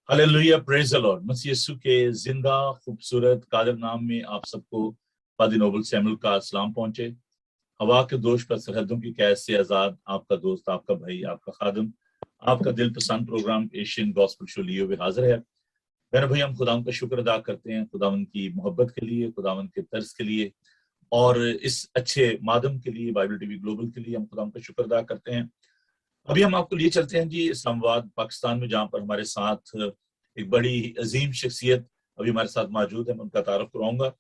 Hallelujah, praise the lord. मसीह यीशु के जिंदा खूबसूरत कादर नाम में आप सबको पादी नोबल सैमुअल का सलाम पहुंचे। हवा के दोष पर सरहदों की कैद से आजाद आपका दोस्त, आपका भाई, आपका खादम, आपका दिल पसंद प्रोग्राम एशियन गॉस्पेल शो लिए हुए हाजिर है। मेरे भाई, हम खुदावन का शुक्र अदा करते हैं, खुदावन की मोहब्बत के लिए, खुदावन के तर्ज के लिए और इस अच्छे मादम के लिए, बाइबल टीवी ग्लोबल के लिए हम खुदावन का शुक्र अदा करते हैं। अभी हम आपको लिए चलते हैं जी संवाद पाकिस्तान में, जहां पर हमारे साथ एक बड़ी अजीम शख्सियत अभी हमारे साथ मौजूद है। मैं उनका तारुफ कराऊंगा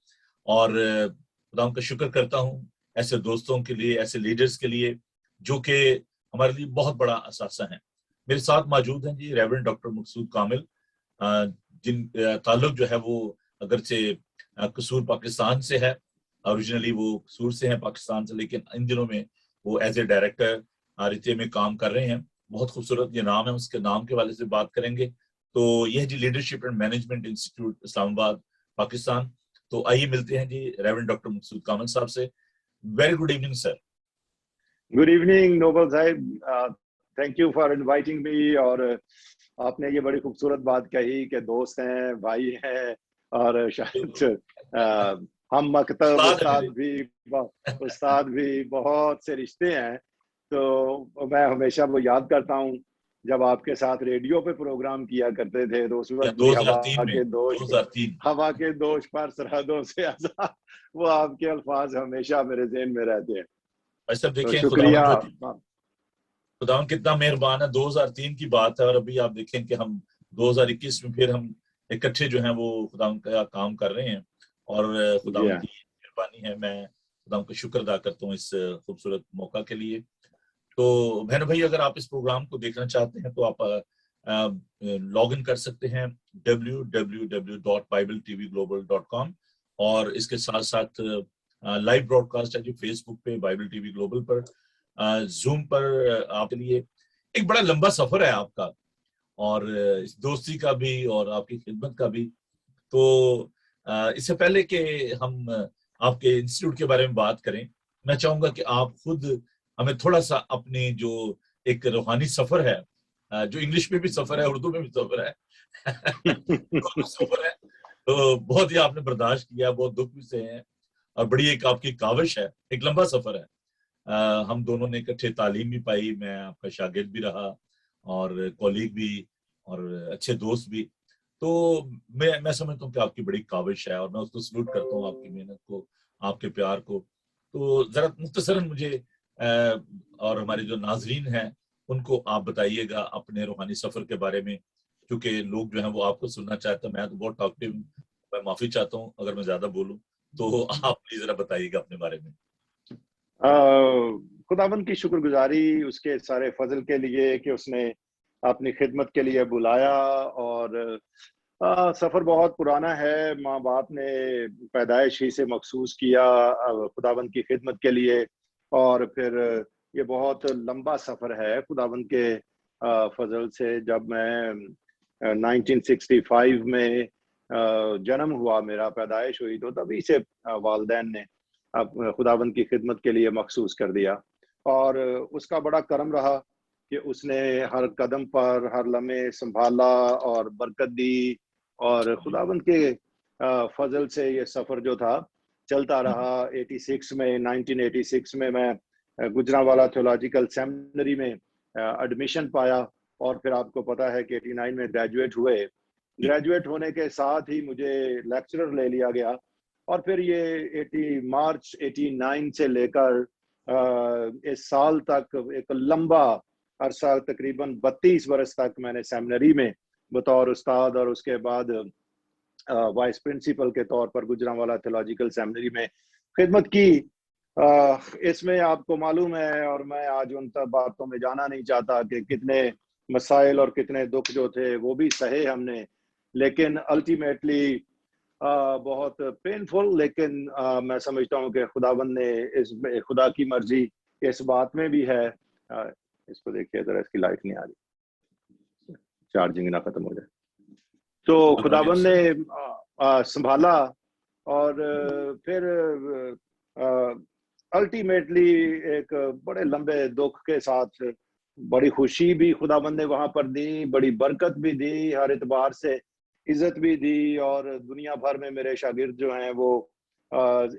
और खुदा उनका शुक्र करता हूँ ऐसे दोस्तों के लिए, ऐसे लीडर्स के लिए जो कि हमारे लिए बहुत बड़ा असासा है। मेरे साथ मौजूद हैं जी रेवरेंड डॉक्टर मकसूद कामिल, जिन ताल्लुक जो है वो अगरचे कसूर पाकिस्तान से है। ओरिजिनली वो कसूर से हैं पाकिस्तान से, लेकिन इन दिनों में वो एज ए डायरेक्टर रिते में काम कर रहे हैं। बहुत खूबसूरत ये नाम है, उसके नाम के वाले से बात करेंगे। तो यह जी leadership and management institute Islamabad Pakistan. तो आइए मिलते हैं जी रेवरेंड डॉक्टर मकसूद कामिल साहब से। Very good evening sir. Good evening Noble साहब, thank you for inviting me. और आपने ये बड़ी खूबसूरत बात कही कि दोस्त हैं, भाई हैं और शायद हम मकतब उस्ताद भी बहुत से रिश्ते हैं। तो मैं हमेशा वो याद करता हूँ जब आपके साथ रेडियो पे प्रोग्राम किया करते थे, तो उस वक्त भी हवा के दोष पर सरहदों से आजाद, वो आपके अल्फाज हमेशा मेरे ज़हन में रहते हैं। ऐसा देखें, तो शुक्रिया, खुदावन कितना मेहरबान है। 2003 की बात है और अभी आप देखें कि हम 2021 में फिर हम इकट्ठे जो हैं वो खुदावन का काम कर रहे हैं और खुदावन की मेहरबानी है। मैं खुदावन का शुक्र अदा करता हूँ इस खूबसूरत मौका के लिए। तो बहन भाई, अगर आप इस प्रोग्राम को देखना चाहते हैं तो आप लॉग इन कर सकते हैं www.bibletvglobal.com और इसके साथ साथ लाइव ब्रॉडकास्ट है जो फेसबुक पे बाइबल टीवी ग्लोबल पर, जूम पर आपके लिए एक बड़ा लंबा सफर है आपका और इस दोस्ती का भी और आपकी खिदमत का भी। तो इससे पहले कि हम आपके इंस्टीट्यूट के बारे में बात करें, मैं चाहूंगा कि आप खुद हमें थोड़ा सा अपनी जो एक रूहानी सफर है, जो इंग्लिश में भी सफर है, उर्दू में भी सफर है सफर है, तो बहुत ही आपने बर्दाश्त किया, बहुत दुख भी से हैं और बड़ी एक आपकी काविश है, एक लंबा सफर है। हम दोनों ने इकट्ठे तालीम भी पाई, मैं आपका शागिर्द भी रहा और कॉलीग भी और अच्छे दोस्त भी। तो मैं समझता हूँ कि आपकी बड़ी काविश है और मैं उसको सलूट करता हूँ, आपकी मेहनत को, आपके प्यार को। तो जरा मुख्तसरन मुझे और हमारे जो नाजरीन हैं उनको आप बताइएगा अपने रूहानी सफर के बारे में, क्योंकि लोग जो हैं वो आपको सुनना चाहते हैं। मैं तो बहुत टॉकटिव हूँ, मैं माफी चाहता हूँ अगर मैं ज्यादा बोलूँ, तो आप प्लीज जरा बताइएगा अपने बारे में। खुदावंद की शुक्रगुजारी उसके सारे फजल के लिए कि उसने अपनी खिदमत के लिए बुलाया। और सफ़र बहुत पुराना है, माँ बाप ने पैदाइश ही से मखसूस किया खुदावंद की खिदमत के लिए। और फिर ये बहुत लंबा सफ़र है खुदावंद के फजल से। जब मैं 1965 में जन्म हुआ, मेरा पैदाइश हुई, तो तभी से वालिदैन ने अब खुदावंद की खिदमत के लिए मखसूस कर दिया। और उसका बड़ा करम रहा कि उसने हर कदम पर, हर लम्हे संभाला और बरकत दी। और खुदावंद के फजल से ये सफ़र जो था चलता रहा। 1986 में मैं गुजरांवाला थियोलॉजिकल सेमिनरी में एडमिशन पाया और फिर आपको पता है कि 89 में ग्रेजुएट हुए। ग्रेजुएट होने के साथ ही मुझे लेक्चरर ले लिया गया और फिर ये मार्च 89 से लेकर इस साल तक एक लंबा अरसा, तकरीबन 32 बरस तक मैंने सेमिनरी में बतौर उस्ताद और उसके बाद वाइस प्रिंसिपल के तौर पर गुजरांवाला थियोलॉजिकल सेमिनरी में खिदमत की। इसमें आपको मालूम है, और मैं आज उन तक बातों में जाना नहीं चाहता, कि कितने मसाइल और कितने दुख जो थे वो भी सहे हमने, लेकिन अल्टीमेटली बहुत पेनफुल। लेकिन मैं समझता हूँ कि खुदावंद ने इसमें, खुदा की मर्जी इस बात में भी है। इसको देखिए जरा, इसकी लाइट नहीं आ रही, चार्जिंग ना खत्म हो जाए। तो खुदावंद ने संभाला और फिर अल्टीमेटली एक बड़े लंबे दुख के साथ बड़ी खुशी भी खुदावंद ने वहां पर दी, बड़ी बरकत भी दी, हर एतबार से इज्जत भी दी, और दुनिया भर में मेरे शागिर्द जो हैं वो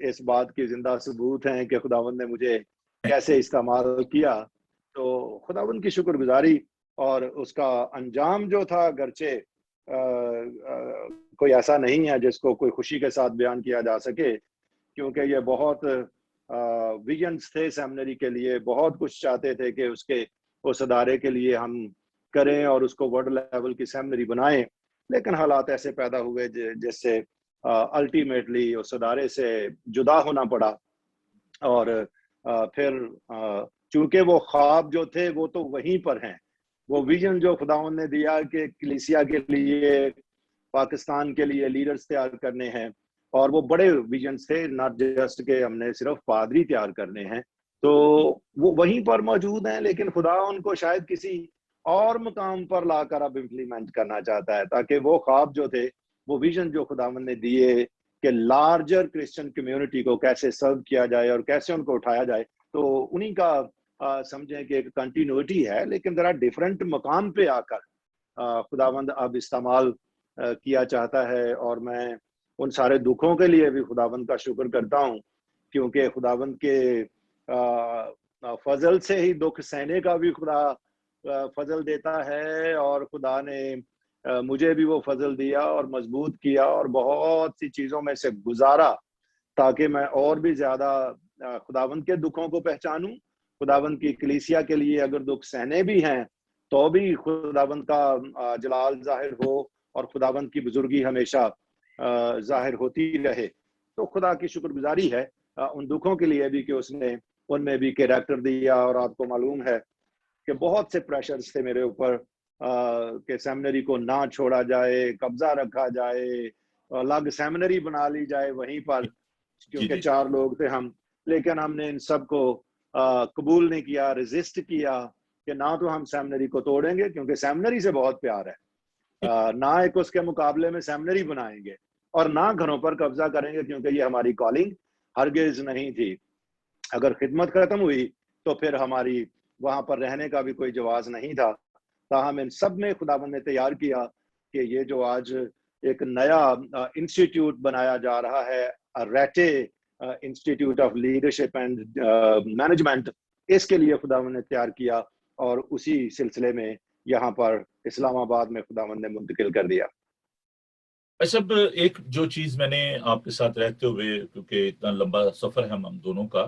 इस बात की जिंदा सबूत हैं कि खुदावंद ने मुझे कैसे इस्तेमाल किया। तो खुदावंद की शुक्रगुजारी, और उसका अंजाम जो था, गरचे कोई ऐसा नहीं है जिसको कोई खुशी के साथ बयान किया जा सके, क्योंकि ये बहुत विजन्स थे सेमिनरी के लिए, बहुत कुछ चाहते थे कि उसके उस अदारे के लिए हम करें और उसको वर्ल्ड लेवल की सेमिनरी बनाएं, लेकिन हालात ऐसे पैदा हुए जिससे अल्टीमेटली उस अदारे से जुदा होना पड़ा। और फिर चूंकि वो ख्वाब जो थे वो तो वहीं पर हैं, वो विजन जो खुदावंद ने दिया कि कलीसिया के लिए, पाकिस्तान के लिए लीडर्स तैयार करने हैं, और वो बड़े विजन थे, नॉट जस्ट के हमने सिर्फ पादरी तैयार करने हैं, तो वो वहीं पर मौजूद हैं, लेकिन खुदा उनको शायद किसी और मुकाम पर लाकर अब इम्प्लीमेंट करना चाहता है, ताकि वो ख्वाब जो थे, वो विजन जो खुदावंद ने दिए कि लार्जर क्रिश्चियन कम्युनिटी को कैसे सर्व किया जाए और कैसे उनको उठाया जाए, तो उन्हीं का समझें कि एक कंटिन्यूटी है, लेकिन जरा डिफरेंट मकाम पे आकर खुदावंद अब इस्तेमाल किया चाहता है। और मैं उन सारे दुखों के लिए भी खुदावंद का शुक्र करता हूँ, क्योंकि खुदावंद के फजल से ही दुख सहने का भी खुदा फजल देता है, और खुदा ने मुझे भी वो फजल दिया और मजबूत किया और बहुत सी चीजों में से गुजारा, ताकि मैं और भी ज्यादा खुदावंद के दुखों को पहचानूं। खुदावंद की कलीसिया के लिए अगर दुख सहने भी हैं तो भी खुदावंद का जलाल जाहिर हो और खुदावंद की बुजुर्गी हमेशा जाहिर होती रहे। तो खुदा की शुक्रगुजारी है उन दुखों के लिए भी कि उसने उनमें भी कैरेक्टर दिया। और आपको मालूम है कि बहुत से प्रेशर्स थे मेरे ऊपर कि सेमिनरी को ना छोड़ा जाए, कब्जा रखा जाए, अलग सेमिनरी बना ली जाए वहीं पर, जी क्योंकि जी 4 लोग थे हम। लेकिन हमने इन सब को कबूल नहीं किया, रेजिस्ट किया कि ना तो हम सेमिनरी को तोड़ेंगे, क्योंकि सेमिनरी से बहुत प्यार है, ना एक उसके मुकाबले में सेमिनरी बनाएंगे, और ना घरों पर कब्जा करेंगे, क्योंकि ये हमारी कॉलिंग हरगिज नहीं थी। अगर खिदमत खत्म हुई तो फिर हमारी वहां पर रहने का भी कोई जवाज नहीं था। ताहम इन सब में खुदावंद ने तैयार किया कि ये जो आज एक नया इंस्टीट्यूट बनाया जा रहा है, रेटे institute of leadership and management, इसके लिए खुदावंद ने तैयार किया, और उसी सिलसिले में यहाँ पर इस्लामाबाद में खुदावंद ने मुंतकिल कर दिया। अच्छा, अब एक जो चीज मैंने आपके साथ रहते हुए, क्योंकि इतना लंबा सफर है हम दोनों का,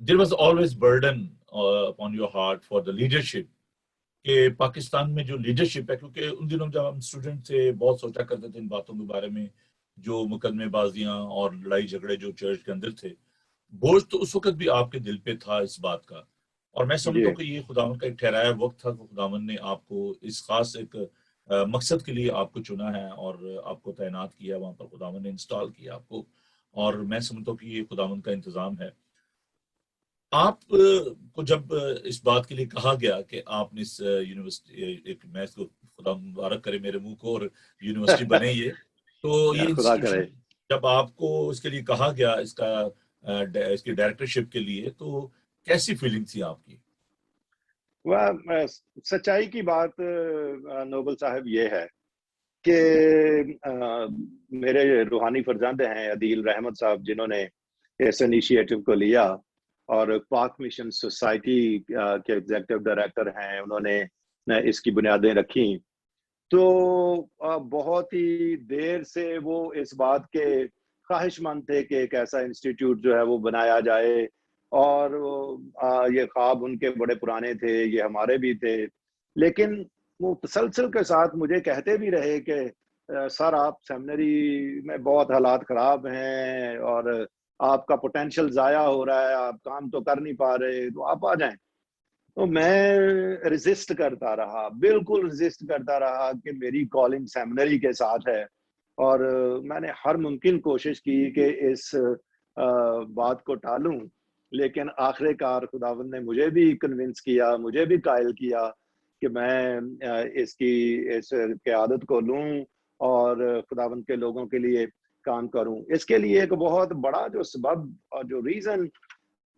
there was always burden upon your heart for the leadership, कि पाकिस्तान में जो लीडरशिप है, क्योंकि उन दिनों जब हम स्टूडेंट थे बहुत सोचा करते थे इन बातों के बारे में, जो मुकदमेबाजियां और लड़ाई झगड़े जो चर्च के अंदर थे, बोझ तो उस वक्त भी आपके दिल पे था इस बात का। और मैं समझता जी हूँ कि ये खुदावन का एक ठहराया वक्त था कि खुदावन ने आपको इस खास एक मकसद के लिए आपको चुना है और आपको तैनात किया, वहां पर खुदावन ने इंस्टॉल किया आपको। और मैं समझता हूँ कि ये खुदावन का इंतजाम है। आप को जब इस बात के लिए कहा गया कि आपने इस यूनिवर्सिटी, एक मैं इसको खुदा मुबारक करे मेरे मुंह को, और यूनिवर्सिटी बने ये, तो ये या खुदा इंस्टीट्यूशन करे। जब आपको इसके लिए कहा गया, इसकी डायरेक्टरशिप के लिए, तो कैसी फीलिंग थी आपकी? वह सच्चाई की बात नोबल साहब ये है कि मेरे रूहानी फरजंद हैं अदील रहमत साहब, जिन्होंने इस इनिशिएटिव को लिया, और पाक मिशन सोसाइटी के एग्जीक्यूटिव डायरेक्टर हैं, उन्होंने इसकी बुनियादें रखी। तो बहुत ही देर से वो इस बात के ख्वाहिशमंद थे कि एक ऐसा इंस्टीट्यूट जो है वो बनाया जाए, और ये ख्वाब उनके बड़े पुराने थे, ये हमारे भी थे। लेकिन वो तसलसल के साथ मुझे कहते भी रहे कि सर, आप सेमिनरी में बहुत हालात खराब हैं और आपका पोटेंशियल ज़ाया हो रहा है, आप काम तो कर नहीं पा रहे, तो आप आ जाएं। तो मैं रेजिस्ट करता रहा, बिल्कुल रेजिस्ट करता रहा कि मेरी कॉलिंग सेमिनरी के साथ है। और मैंने हर मुमकिन कोशिश की कि इस बात को टालूं, लेकिन आखिरकार खुदावंद ने मुझे भी कन्विंस किया, मुझे भी कायल किया कि मैं इस क़यादत को लूं और खुदावंद के लोगों के लिए काम करूं। इसके लिए एक बहुत बड़ा जो सबब और जो रीज़न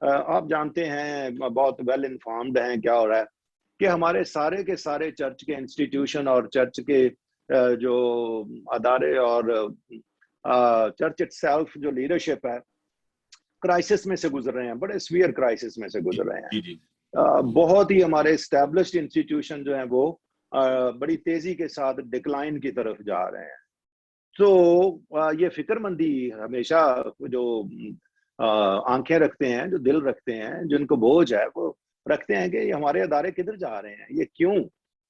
आप जानते हैं, बहुत वेल इन्फॉर्म्ड हैं क्या हो रहा है, کہ ہمارے سارے کے سارے چرچ کے انسٹیٹیوشن اور چرچ کے جو ادارے اور چرچ اٹ سیلف جو لیڈرشپ ہے کرائسس میں سے گزر رہے ہیں, بڑے سویئر کرائسس میں سے گزر رہے ہیں. بہت ہی ہمارے اسٹیبلشڈ انسٹیٹیوشن جو ہیں وہ بڑی تیزی کے ساتھ ڈکلائن کی طرف جا رہے ہیں. تو یہ فکر مندی ہمیشہ جو آنکھیں رکھتے ہیں, جو دل رکھتے ہیں, جن کو بوجھ ہے, وہ رکھتے ہیں کہ یہ ہمارے ادارے کدھر جا رہے ہیں, یہ کیوں.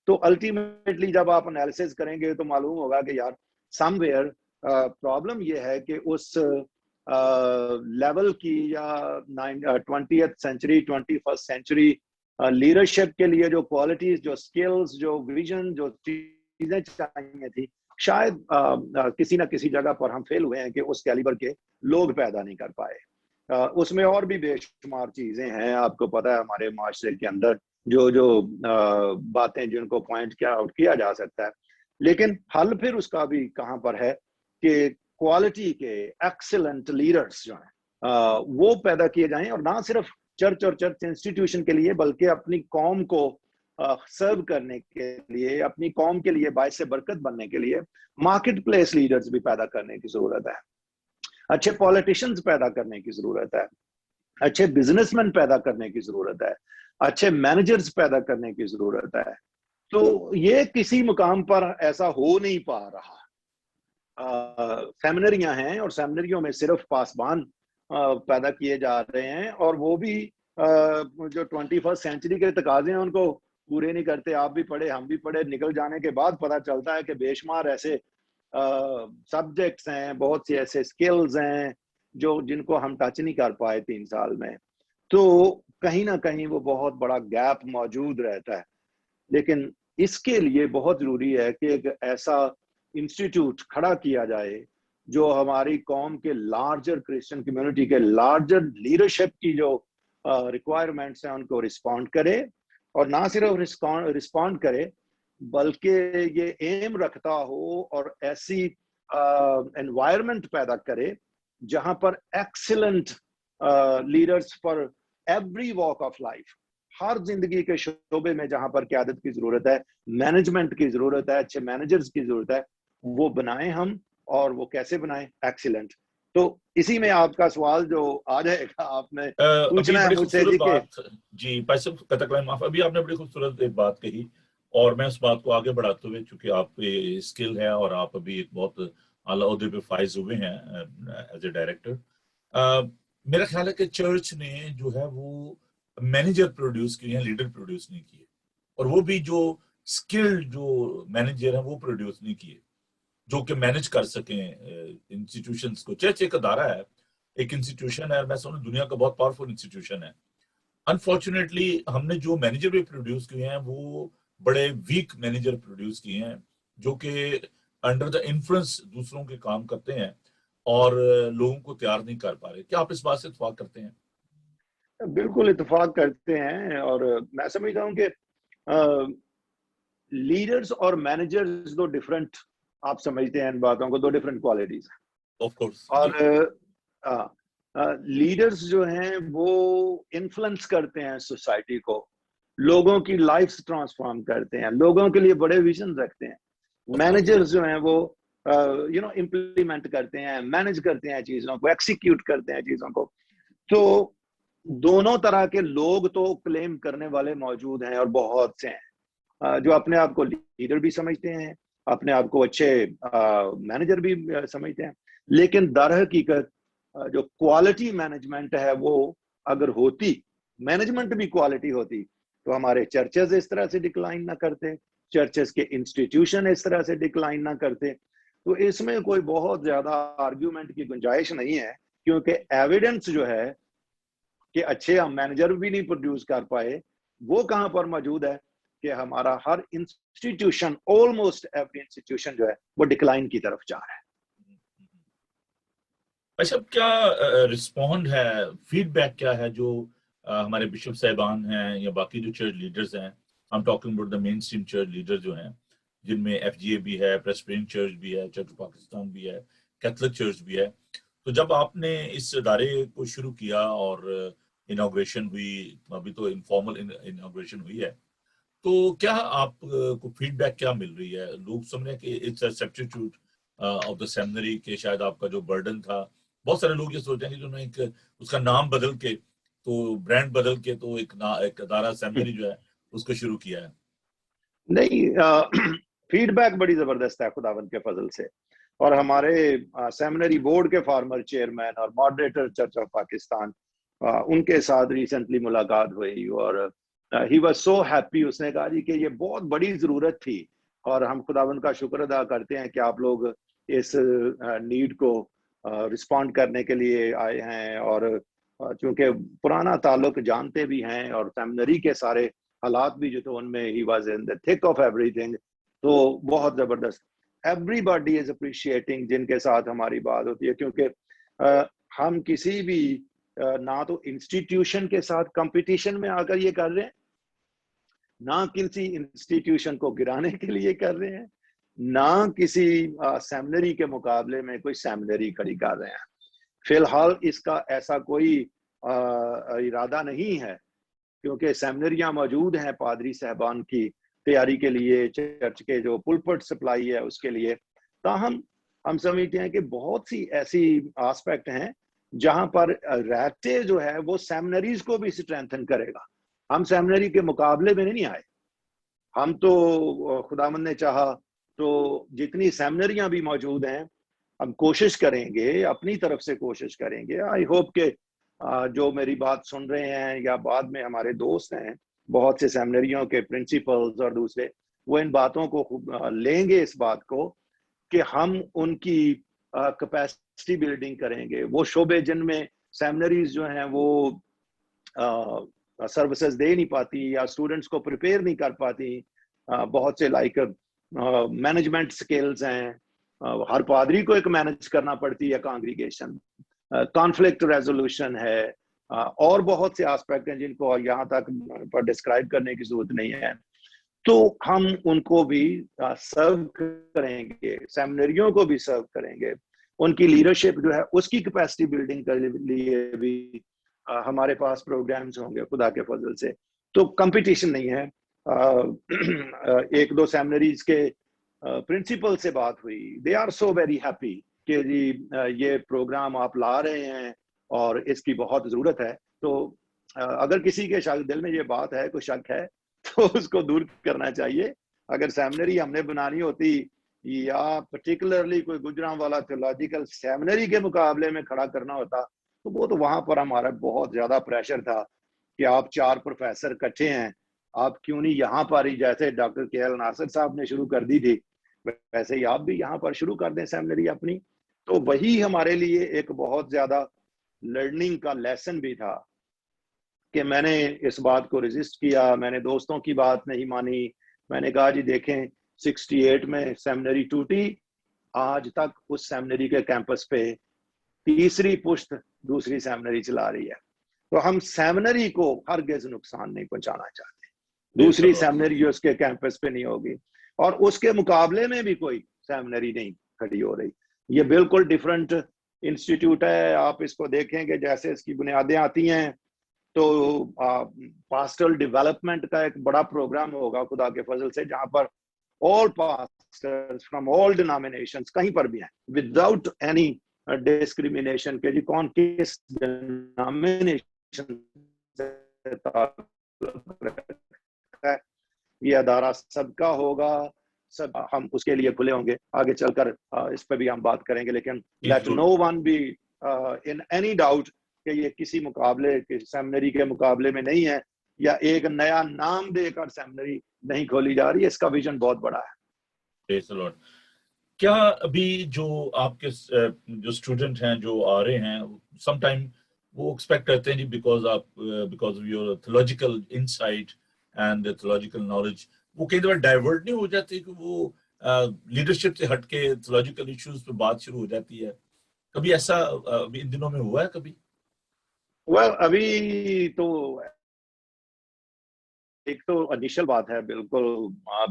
تو الٹیمیٹلی جب آپ انالیسز کریں گے تو معلوم ہوگا کہ یار سم ویئر پرابلم یہ ہے کہ اس لیول کی یا 20th century 21st century leadership کے لیے جو کوالٹیز, جو سکلز, جو ویژن, جو چیزیں چاہیے تھی, شاید کسی نہ کسی جگہ پر ہم فیل ہوئے ہیں کہ اس کیلیبر کے لوگ پیدا نہیں کر پائے. اس میں اور بھی بے شمار چیزیں ہیں, آپ کو پتا ہے ہمارے معاشرے کے اندر جو باتیں جن کو پوائنٹ کیا آؤٹ کیا جا سکتا ہے, لیکن حل پھر اس کا بھی کہاں پر ہے کہ کوالٹی کے ایکسلنٹ لیڈرز جو ہیں وہ پیدا کیے جائیں, اور نہ صرف چرچ اور چرچ انسٹیٹیوشن کے لیے بلکہ اپنی قوم کو سرو کرنے کے لیے, اپنی قوم کے لیے باعث برکت بننے کے لیے مارکیٹ پلیس لیڈرز بھی پیدا کرنے کی ضرورت ہے, اچھے پولیٹیشنز پیدا کرنے کی ضرورت ہے, اچھے بزنس مین پیدا کرنے کی ضرورت ہے, اچھے مینیجرز پیدا کرنے کی ضرورت ہے. تو یہ کسی مقام پر ایسا ہو نہیں پا رہا. سیمنریاں ہیں اور سیمنریوں میں صرف پاسبان پیدا کیے جا رہے ہیں, اور وہ بھی جو 21st سینچری کے تقاضے ہیں ان کو پورے نہیں کرتے. آپ بھی پڑھے, ہم بھی پڑھے, نکل جانے کے بعد پتہ چلتا ہے کہ بے شمار ایسے سبجیکٹس ہیں, بہت سی ایسے سکلز ہیں جن کو ہم ٹچ نہیں کر پائے 3 سال میں. تو کہیں نہ کہیں وہ بہت بڑا گیپ موجود رہتا ہے. لیکن اس کے لیے بہت ضروری ہے کہ ایک ایسا انسٹیٹیوٹ کھڑا کیا جائے جو ہماری قوم کے لارجر کرسچن کمیونٹی کے لارجر لیڈرشپ کی جو ریکوائرمنٹس ہیں ان کو رسپونڈ کرے, اور نہ صرف رسپونڈ کرے بلکہ یہ ایم رکھتا ہو اور ایسی انوائرمنٹ پیدا کرے جہاں پر excellent leaders for every walk of life, ہر زندگی کے شعبے میں جہاں پر قیادت کی ضرورت ہے, مینجمنٹ کی ضرورت ہے, اچھے مینیجرز کی ضرورت ہے, وہ بنائیں ہم. اور وہ کیسے بنائیں؟ ایکسیلنٹ. تو اسی میں آپ کا سوال جو آ جائے گا, آپ نے پوچھنا ہے مجھ سے جی بھائی صاحب ابھی آپ نے بڑی خوبصورت ایک بات کہی, اور میں اس بات کو آگے بڑھاتے ہوئے, چونکہ آپ پہ اسکل ہے اور آپ ابھی ایک بہت اعلیٰ عہدے پہ فائز ہوئے ہیں ایز اے ڈائریکٹر, میرا خیال ہے کہ چرچ نے جو ہے وہ مینیجر پروڈیوس کیے ہیں, لیڈر پروڈیوس نہیں کیے, اور وہ بھی جو اسکلڈ جو مینیجر ہیں وہ پروڈیوس نہیں کیے جو کہ مینیج کر سکیں انسٹیٹیوشنز کو. چرچ ایک ادارہ ہے, ایک انسٹیٹیوشن ہے, میں سمجھوں دنیا کا بہت پاورفل انسٹیٹیوشن ہے. انفارچونیٹلی ہم نے جو مینیجر بھی پروڈیوس کیے ہیں وہ بڑے ویک مینیجر پروڈیوس کیے ہیں جو کہ انڈر دا انفلوئنس دوسروں کے کام کرتے ہیں اور لوگوں کو تیار نہیں کر پا رہے. کیا آپ اس بات سے اتفاق کرتے ہیں؟ بالکل اتفاق کرتے ہیں, اور میں سمجھتا ہوں کہ لیڈرز اور مینیجرز دو ڈفرنٹ, آپ سمجھتے ہیں ان باتوں کو, دو ڈفرنٹ کوالٹیز ہیں. Of course. اور لیڈرز جو ہیں وہ انفلوئنس کرتے ہیں سوسائٹی کو, لوگوں کی لائف ٹرانسفارم کرتے ہیں, لوگوں کے لیے بڑے ویژن رکھتے ہیں. مینیجرز جو ہیں وہ امپلیمنٹ کرتے ہیں, مینیج کرتے ہیں چیزوں کو, ایکسیکیوٹ کرتے ہیں چیزوں کو. تو دونوں طرح کے لوگ تو کلیم کرنے والے موجود ہیں, اور بہت سے ہیں جو اپنے آپ کو لیڈر بھی سمجھتے ہیں, اپنے آپ کو اچھے مینیجر بھی سمجھتے ہیں. لیکن در حقیقت جو کوالٹی مینجمنٹ ہے وہ اگر ہوتی, مینجمنٹ بھی کوالٹی ہوتی, تو ہمارے چرچز اس طرح سے ڈکلائن نہ کرتے, چرچز کے انسٹیٹیوشن اس طرح سے ڈکلائن نہ کرتے. تو اس میں کوئی بہت زیادہ آرگیومنٹ کی گنجائش نہیں ہے, کیونکہ ایویڈنس جو ہے کہ اچھے ہم مینیجر بھی نہیں پروڈیوس کر پائے, وہ کہاں پر موجود ہے کہ ہمارا ہر انسٹیٹیوشن, آلموسٹ ایوری انسٹیٹیوشن جو ہے وہ ڈکلائن کی طرف جا رہا ہے. اچھا, کیا رسپونڈ ہے, فیڈ بیک کیا ہے جو ہمارے بشپ صاحبان ہیں یا باقی جو چرچ لیڈرز ہیں, ہم talking about the mainstream church leader جو ہیں, جن میں ایف جی اے بھی ہے, پریسبیٹرین چرچ بھی ہے, چرچ پاکستان بھی ہے, کیتھولک چرچ بھی ہے. تو جب آپ نے اس ادارے کو شروع کیا اور انوگریشن ہوئی, ابھی تو انفارمل انوگریشن ہوئی ہے, تو کیا آپ کو فیڈ بیک کیا مل رہی ہے؟ لوگ سمجھ رہے ہیں کہ it's a substitute of the seminary, کہ شاید آپ کا جو برڈن تھا، بہت سارے لوگ یہ سوچیں گے کہ انہوں نے ایک اس کا نام بدل کے، تو برانڈ بدل کے تو ایک ادارہ سیمنری جو ہے اس کو شروع کیا ہے. نہیں، فیڈ بیک بڑی زبردست ہے خداوند کے فضل سے. اور ہمارے سیمنری بورڈ کے فارمر چیئرمین اور ماڈریٹر چرچ آف پاکستان، ان کے ساتھ ریسنٹلی ملاقات ہوئی اور ہی واز سو ہیپی. اس نے کہا جی کہ یہ بہت بڑی ضرورت تھی اور ہم خداوند کا شکر ادا کرتے ہیں کہ آپ لوگ اس نیڈ کو رسپونڈ کرنے کے لیے آئے ہیں. اور چونکہ پرانا تعلق جانتے بھی ہیں اور سیمنری کے سارے حالات بھی جو تو ان میں ہی واز ان دی تھک آف ایوری تھنگ، تو بہت زبردست. ایوری باڈی از اپریشیٹنگ جن کے ساتھ ہماری بات ہوتی ہے، کیونکہ ہم کسی بھی نہ تو انسٹیٹیوشن کے ساتھ کمپٹیشن میں آ کر یہ کر رہے ہیں، نہ کسی انسٹیٹیوشن کو گرانے کے لیے کر رہے ہیں، نہ کسی سیمنری کے مقابلے میں کوئی سیمنری کھڑی کر رہے ہیں. فی الحال اس کا ایسا کوئی ارادہ نہیں ہے، کیونکہ سیمنریاں موجود ہیں پادری صاحبان کی تیاری کے لیے، چرچ کے جو پلپٹ سپلائی ہے اس کے لیے. تاہم ہم سمجھتے ہیں کہ بہت سی ایسی آسپیکٹ ہیں جہاں پر ریٹے جو ہے وہ سیمنریز کو بھی اسٹرینتھن کرے گا. ہم سیمنری کے مقابلے میں نہیں آئے. ہم تو خداوند نے چاہا تو جتنی سیمنریاں بھی موجود ہیں ہم کوشش کریں گے، اپنی طرف سے کوشش کریں گے. آئی ہوپ کہ جو میری بات سن رہے ہیں یا بعد میں ہمارے دوست ہیں بہت سے سیمنریوں کے پرنسپلز اور دوسرے، وہ ان باتوں کو لیں گے، اس بات کو کہ ہم ان کی کیپیسٹی بلڈنگ کریں گے. وہ شعبے جن میں سیمنریز جو ہیں وہ سروسز دے نہیں پاتی یا اسٹوڈنٹس کو پریپیئر نہیں کر پاتی، بہت سے لائک مینجمنٹ سکلز ہیں، ہر پادری کو ایک مینج کرنا پڑتی ہے کانگریگیشن، کانفلکٹ ریزولوشن ہے، اور بہت سے آسپیکٹ ہیں جن کو یہاں تک پر ڈسکرائب کرنے کی ضرورت نہیں ہے. تو ہم ان کو بھی سرو کریں گے، سیمنریوں کو بھی سرو کریں گے. ان کی لیڈرشپ جو ہے اس کی کیپیسٹی بلڈنگ کے لیے بھی ہمارے پاس پروگرامز ہوں گے خدا کے فضل سے. تو کمپٹیشن نہیں ہے. ایک دو سیمنریز کے پرنسپل سے بات ہوئی، they are so very happy کہ جی یہ پروگرام آپ لا رہے ہیں اور اس کی بہت ضرورت ہے. تو اگر کسی کے دل میں یہ بات ہے، کوئی شک ہے، تو اس کو دور کرنا چاہیے. اگر سیمنری ہم نے بنانی ہوتی یا پرٹیکولرلی کوئی گجرانوالہ تھیولوجیکل سیمنری کے مقابلے میں کھڑا کرنا ہوتا تو وہ تو وہاں پر ہمارا بہت زیادہ پریشر تھا کہ آپ 4 پروفیسر کٹھے ہیں، آپ کیوں نہیں یہاں پر ہی جیسے ڈاکٹر کے ایل ناصر صاحب نے شروع کر دی تھی ویسے ہی آپ بھی یہاں پر شروع کر دیں سیمنری اپنی. تو وہی ہمارے لیے ایک بہت زیادہ لرننگ کا لیسن بھی تھا کہ میں نے اس بات کو ریزسٹ کیا. میں نے دوستوں کی بات نہیں مانی. میں نے کہا جی دیکھیں 68 میں سیمنری ٹوٹی، آج تک اس سیمنری کے کیمپس پہ تیسری پشت دوسری سیمنری چلا رہی ہے. تو ہم سیمنری کو ہرگز نقصان نہیں پہنچانا چاہتے. دوسری سیمنری اس کے کیمپس پہ نہیں ہوگی اور اس کے مقابلے میں بھی کوئی سیمنری نہیں کھڑی ہو رہی. یہ بالکل ڈیفرنٹ انسٹیٹیوٹ ہے. آپ اس کو دیکھیں کہ جیسے اس کی بنیادیں آتی ہیں تو پاسٹرل ڈیولپمنٹ کا ایک بڑا پروگرام ہوگا خدا کے فضل سے، جہاں پر all pastors from all denominations کہیں پر بھی ہیں without any discrimination کہ جی کون کس denomination سے تعلق رکھتا ہے. یہ ادارہ سب کا ہوگا، سب ہم اس کے لیے کھلے ہوں گے. آگے چل کر اس پہ بھی ہم بات کریں گے، لیکن let no one be in any doubt کہ یہ کسی مقابلے سیمنری کے مقابلے میں نہیں ہے یا ایک نیا نام دے کر سیمنری نہیں کھولی جا رہی ہے. اس کا ویژن بہت بڑا ہے. کیا ابھی جو آپ کے جو اسٹوڈنٹ ہیں جو آ رہے ہیں سم ٹائم وہ ایکسپیکٹ کرتے ہیں جی because of your theological insight and theological knowledge, وہ کئی دفعہ ڈائیورٹ نہیں ہو جاتی کہ وہ لیڈرشپ سے ہٹ کے تھیولوجیکل ایشوز پہ بات شروع ہو جاتی ہے؟ کبھی ایسا ابھی ان دنوں میں ہوا ہے کبھی؟ ابھی تو ایک تو انیشل بات ہے، بالکل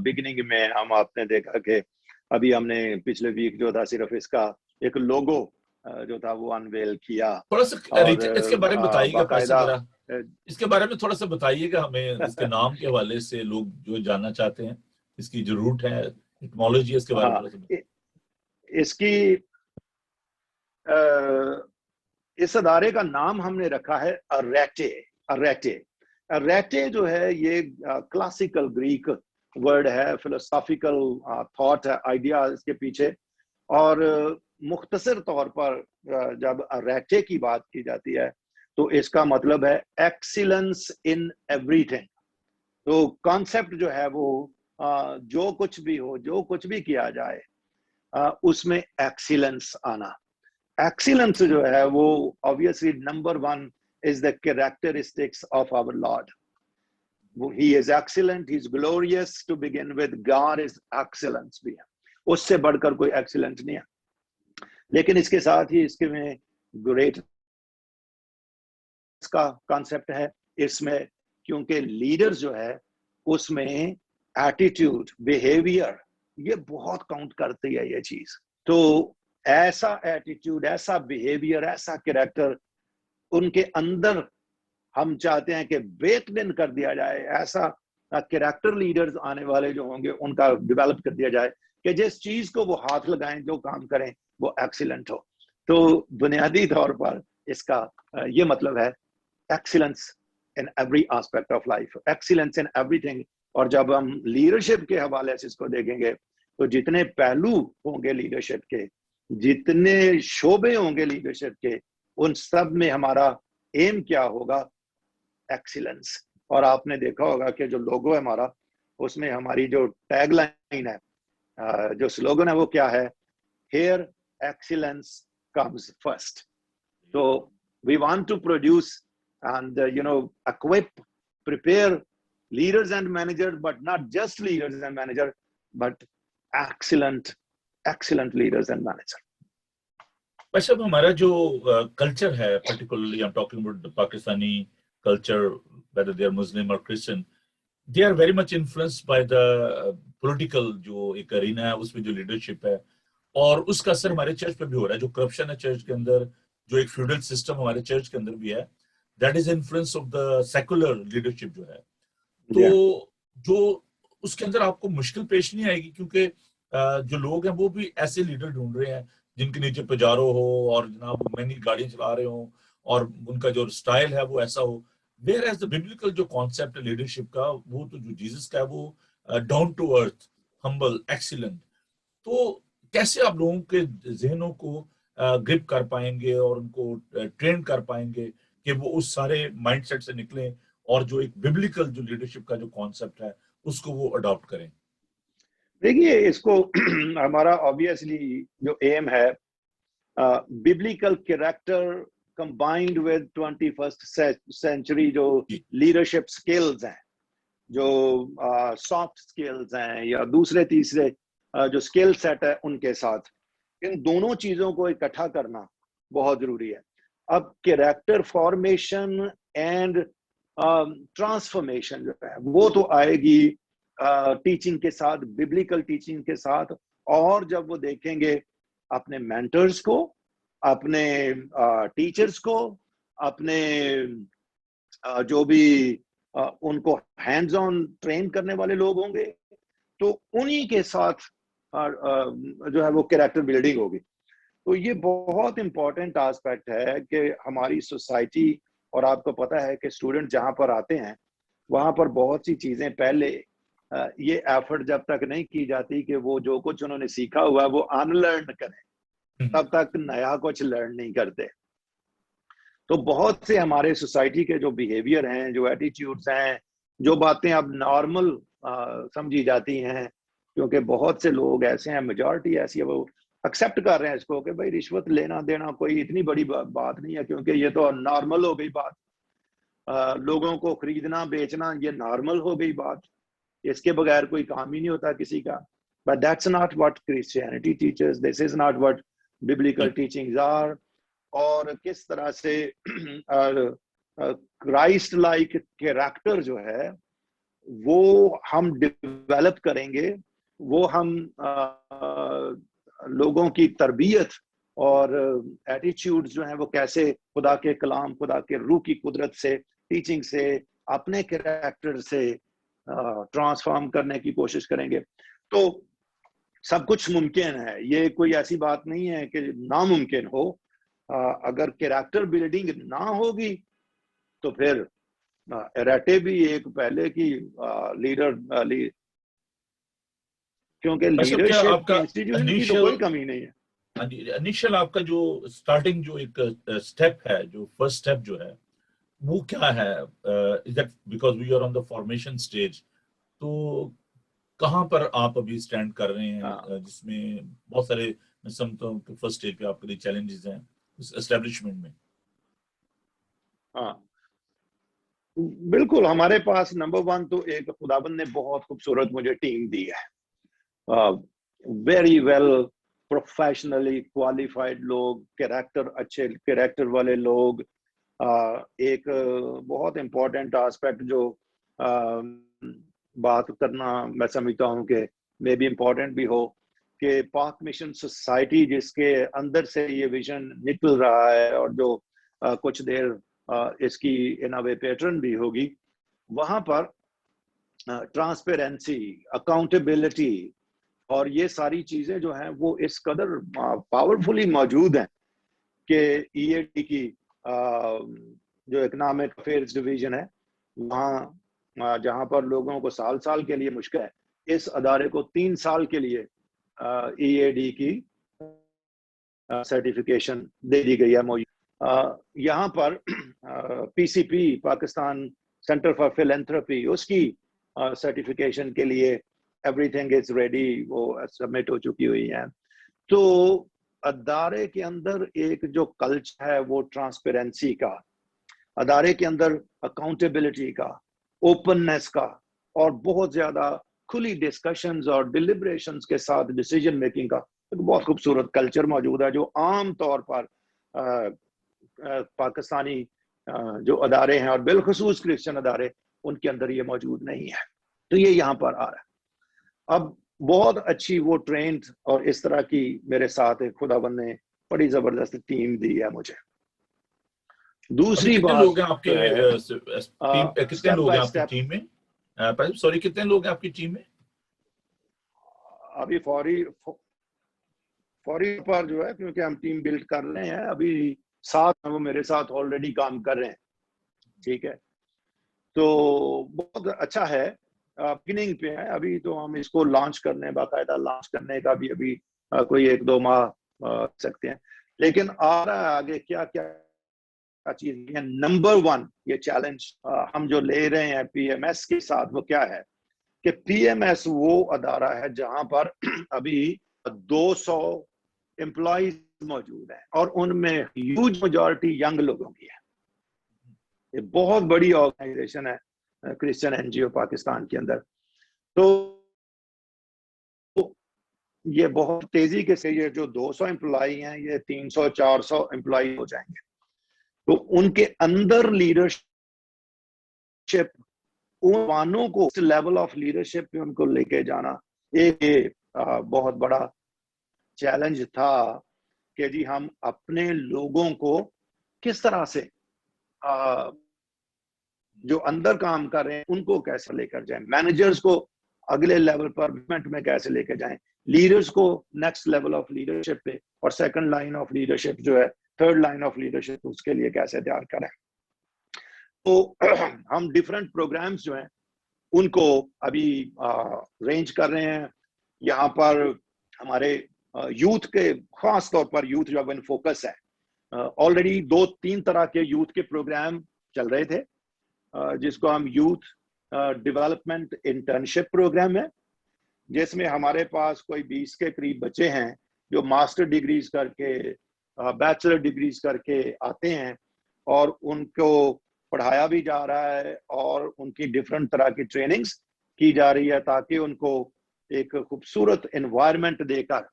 بگننگ میں ہم آپ نے دیکھا کہ ابھی ہم نے پچھلے ویک جو تھا صرف اس کا ایک لوگو जो था वो अनवेल किया। थोड़ा सा और इसके बारे में बताइएगा पैसे बाकायदा जरा, इसके बारे में थोड़ा सा बताइएगा हमें, इसके नाम के हवाले से लोग जो जानना चाहते हैं, इसकी जो रूट है, इटमोलॉजी है, इसके बारे में हाँ, थोड़ा सा बताइए। इसकी इस अदारे का नाम हमने रखा है अरेटे। अरेटे अरेटे जो है ये क्लासिकल ग्रीक वर्ड है, फिलोसॉफिकल थॉट है, आइडिया इसके पीछे। और मुख्तसर तौर पर जब अरेटे की बात की जाती है तो इसका मतलब है एक्सीलेंस इन एवरीथिंग। तो कॉन्सेप्ट जो है वो जो कुछ भी हो, जो कुछ भी किया जाए, उसमें एक्सीलेंस आना। एक्सीलेंस जो है वो obviously number one is the characteristics of our lord. He is excellent, he is glorious to begin with, God is excellence भी है, उससे बढ़कर कोई एक्सीलेंस नहीं है। लेकिन इसके साथ ही इसके में ग्रेट का कॉन्सेप्ट है इसमें, क्योंकि लीडर जो है उसमें एटीट्यूड, बिहेवियर, ये बहुत काउंट करती है ये चीज। तो ऐसा एटीट्यूड, ऐसा बिहेवियर, ऐसा कैरेक्टर उनके अंदर हम चाहते हैं कि बेक्ड इन कर दिया जाए। ऐसा कैरेक्टर लीडर्स आने वाले जो होंगे उनका डेवलप कर दिया जाए कि जिस चीज को वो हाथ लगाएं, जो काम करें, वो एक्सीलेंट हो। तो बुनियादी तौर पर इसका ये मतलब है excellence in every aspect of life, excellence in everything. और जब हम लीडरशिप के हवाले से इसको देखेंगे तो जितने पहलू होंगे लीडरशिप के, जितने शोबे होंगे लीडरशिप के, उन सब में हमारा एम क्या होगा? एक्सीलेंस। और आपने देखा होगा कि जो लोगो है हमारा, उसमें हमारी जो टैगलाइन है, जो स्लोगन है, वो क्या है? Here excellence comes first. So we want to produce and equip, prepare leaders and managers, but not just leaders and managers, but excellent leaders and managers. वैसे हमारा जो कल्चर है, particularly I am talking about the Pakistani culture, whether they are Muslim or Christian, they are very much influenced by the political जो एक arena है, उसमें जो leadership है, और उसका असर हमारे चर्च पे भी हो रहा है। जो करप्शन है चर्च के अंदर, जो एक फ्यूडल सिस्टम हमारे चर्च के अंदर भी है, that is influence of the secular leadership जो है। तो जो उसके अंदर आपको मुश्किल पेश नहीं आएगी, क्योंकि जो लोग हैं वो भी ऐसे लीडर ढूंढ रहे हैं जिनके नीचे पजारो हो और जनाब महंगी गाड़ी चला रहे हो और उनका जो स्टाइल है वो ऐसा हो। वेयर एज द बिब्लिकल जो कॉन्सेप्ट है लीडरशिप का, वो तो जो जीसस का है, वो down to earth, humble, excellent. तो कैसे आप लोगों के जहनों को ग्रिप कर पाएंगे और उनको ट्रेन कर पाएंगे कि वो उस सारे माइंडसेट से निकलें और जो एक बिब्लिकल जो लीडरशिप का जो कॉन्सेप्ट है उसको वो अडॉप्ट करें? देखिए, इसको हमारा ऑब्वियसली जो एम है, biblical character combined with 21st century जो लीडरशिप स्किल्स हैं, जो सॉफ्ट स्किल्स हैं या दूसरे तीसरे जो स्किल सेट है, उनके साथ इन दोनों चीजों को इकट्ठा करना बहुत जरूरी है। अब कैरेक्टर फॉर्मेशन एंड ट्रांसफॉर्मेशन जो है वो तो आएगी टीचिंग के साथ, बिब्लिकल टीचिंग के साथ। और जब वो देखेंगे अपने मेंटर्स को, अपने टीचर्स को, अपने जो भी उनको हैंड्स ऑन ट्रेन करने वाले लोग होंगे, तो उन्हीं के साथ जो है वो कैरेक्टर बिल्डिंग होगी। तो ये बहुत इंपॉर्टेंट एस्पेक्ट है कि हमारी सोसाइटी, और आपको पता है कि स्टूडेंट जहाँ पर आते हैं वहाँ पर बहुत सी चीजें पहले ये एफर्ट जब तक नहीं की जाती कि वो जो कुछ उन्होंने सीखा हुआ है वो अनलर्न करें, तब तक नया कुछ लर्न नहीं करते। तो बहुत से हमारे सोसाइटी के जो बिहेवियर हैं, जो एटीट्यूड्स हैं, जो बातें अब नॉर्मल समझी जाती हैं, क्योंकि बहुत से लोग ऐसे हैं, मेजॉरिटी ऐसी है, वो एक्सेप्ट कर रहे हैं इसको कि भाई रिश्वत लेना देना कोई इतनी बड़ी बात नहीं है, क्योंकि ये तो नॉर्मल हो गई बात। लोगों को खरीदना बेचना ये नॉर्मल हो गई बात, इसके बगैर कोई काम ही नहीं होता किसी का। But that's not what Christianity teachers, this is not what biblical teachings are. और किस तरह से क्राइस्ट लाइक कैरेक्टर जो है वो हम डेवलप करेंगे, वो हम लोगों की तरबियत اور ایٹیچیوڈ جو ہیں وہ کیسے خدا کے کلام، خدا کے روح کی قدرت سے، ٹیچنگ سے، اپنے کریکٹر سے ٹرانسفارم کرنے کی کوشش کریں گے. تو سب کچھ ممکن ہے، یہ کوئی ایسی بات نہیں ہے کہ ناممکن ہو. اگر کریکٹر بلڈنگ نہ ہوگی تو پھر اریٹے بھی ایک پہلے کی لیڈر، کیونکہ اشرف کیا لیڈرشپ آپ کی کا انسٹیٹیوشن کی تو انیشیل کوئی کمی نہیں ہے. انیشیل آپ کا جو اسٹارٹنگ جو ایک اسٹیپ ہے، جو فرسٹ اسٹیپ جو ہے وہ کیا ہے؟ Because we are on the formation stage, تو کہاں پر آپ ابھی اسٹینڈ کر رہے ہیں، جس میں بہت سارے میں سمجھتا ہوں کہ فرسٹ اسٹیج پہ آپ کے لیے چیلنجز ہیں اس اسٹیبلشمنٹ میں. ہاں بالکل، ہمارے پاس نمبر 1 تو ایک خداوند نے بہت خوبصورت مجھے ٹیم دی ہے. ویری ویل پروفیشنلی کوالیفائڈ لوگ، کریکٹر اچھے کریکٹر والے لوگ. ایک بہت امپورٹنٹ آسپیکٹ جو بات کرنا میں سمجھتا ہوں کہ میں بھی امپورٹنٹ بھی ہو، کہ پاک مشن سوسائٹی جس کے اندر سے یہ ویژن نکل رہا ہے اور جو کچھ دیر اس کی ان وے پیٹرن بھی ہوگی، وہاں پر ٹرانسپیرنسی، اکاؤنٹیبلٹی اور یہ ساری چیزیں جو ہیں وہ اس قدر پاورفلی موجود ہیں کہ ای اے ٹی کی جو اکنامک افیئرز ڈویژن ہے، وہاں جہاں پر لوگوں کو سال سال کے لیے مشکل ہے، اس ادارے کو 3 سال کے لیے ای اے ڈی کی سرٹیفکیشن دے دی گئی ہے. یہاں پر پی سی پی، پاکستان سینٹر فار فلینتھرپی، اس کی سرٹیفکیشن کے لیے ایوری تھنگ از ریڈی، وہ سبمٹ ہو چکی ہوئی ہیں. تو ادارے کے اندر ایک جو کلچر ہے وہ ٹرانسپیرنسی کا، ادارے کے اندر اکاؤنٹیبلٹی کا، اوپننس کا، اور بہت زیادہ کھلی ڈسکشنز اور ڈیلیبریشنز کے ساتھ ڈیسیجن میکنگ کا ایک بہت خوبصورت کلچر موجود ہے، جو عام طور پر پاکستانی جو ادارے ہیں اور بالخصوص کرسچن ادارے، ان کے اندر یہ موجود نہیں ہے. تو یہ یہاں پر آ رہا ہے. اب بہت اچھی وہ ٹرینڈ اور اس طرح کی میرے ساتھ خداوند نے بڑی زبردست ٹیم دی ہے مجھے. دوسری کتنے بات لوگ ہیں آپ کے کتنے اسٹیپ لوگ بائی ہیں آپ کی اسٹیپ. ٹیم میں؟ سوری، کتنے لوگ ہیں آپ کی ٹیم میں؟ ابھی فوری پر جو ہے، کیونکہ ہم ٹیم بلڈ کر رہے ہیں، ابھی 7 وہ میرے ساتھ آلریڈی کام کر رہے ہیں. ٹھیک ہے، تو بہت اچھا ہے. بگننگ پہ ہے ابھی، تو ہم اس کو لانچ کرنے، باقاعدہ لانچ کرنے کا بھی ابھی کوئی 1-2 ماہ سکتے ہیں. لیکن آ رہا ہے آگے کیا کیا چیز ہے. نمبر 1 یہ چیلنج ہم جو لے رہے ہیں پی ایم ایس کے ساتھ، وہ کیا ہے کہ پی ایم ایس وہ ادارہ ہے جہاں پر ابھی 200 امپلائیز موجود ہیں، اور ان میں ہیوج میجورٹی ینگ لوگوں کی ہے. یہ بہت بڑی آرگنائزیشن ہے کرسچن این جی او پاکستان کے اندر. تو یہ بہت تیزی کے سے یہ جو 200 امپلائی ہیں، یہ 300-400 امپلائی ہو جائیں گے. تو ان کے اندر لیڈرشپ، انوانوں کو اس لیول آف لیڈرشپ پہ ان کو لے کے جانا ایک بہت بڑا چیلنج تھا کہ جی ہم اپنے لوگوں کو کس طرح سے جو اندر کام کر رہے ہیں ان کو کیسے لے کر جائیں، مینیجرز کو اگلے لیول پر میں کیسے لے کے جائیں، لیڈرز کو نیکسٹ لیول آف لیڈرشپ پہ، اور سیکنڈ لائن آف لیڈرشپ جو ہے، تھرڈ لائن آف لیڈرشپ، اس کے لیے کیسے تیار کریں. تو ہم ڈیفرنٹ پروگرامز جو ہیں ان کو ابھی رینج کر رہے ہیں. یہاں پر ہمارے یوتھ کے، خاص طور پر یوتھ جو ان فوکس ہے، آلریڈی 2-3 طرح کے یوتھ کے پروگرام چل رہے تھے، جس کو ہم یوتھ ڈیولپمنٹ انٹرنشپ پروگرام ہے، جس میں ہمارے پاس کوئی 20 کے قریب بچے ہیں جو ماسٹر ڈگریز کر کے، بیچلر ڈگریز کر کے آتے ہیں، اور ان کو پڑھایا بھی جا رہا ہے اور ان کی ڈفرنٹ طرح کی ٹریننگز کی جا رہی ہے، تاکہ ان کو ایک خوبصورت انوائرمنٹ دے کر،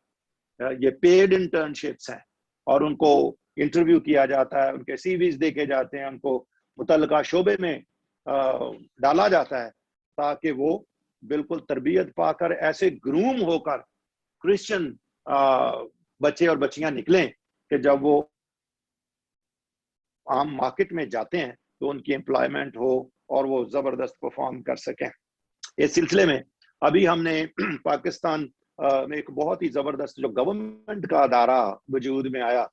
یہ پیڈ انٹرنشپس ہیں، اور ان کو انٹرویو کیا جاتا ہے، ان کے سی ویز دیکھے جاتے ہیں، ان کو متعلقہ شعبے میں ڈالا جاتا ہے، تاکہ وہ بالکل تربیت پا کر ایسے گروم ہو کر کرسچن بچے اور بچیاں نکلیں کہ جب وہ عام مارکیٹ میں جاتے ہیں تو ان کی امپلائمنٹ ہو اور وہ زبردست پرفارم کر سکیں. اس سلسلے میں ابھی ہم نے پاکستان میں ایک بہت ہی زبردست جو گورنمنٹ کا ادارہ وجود میں آیا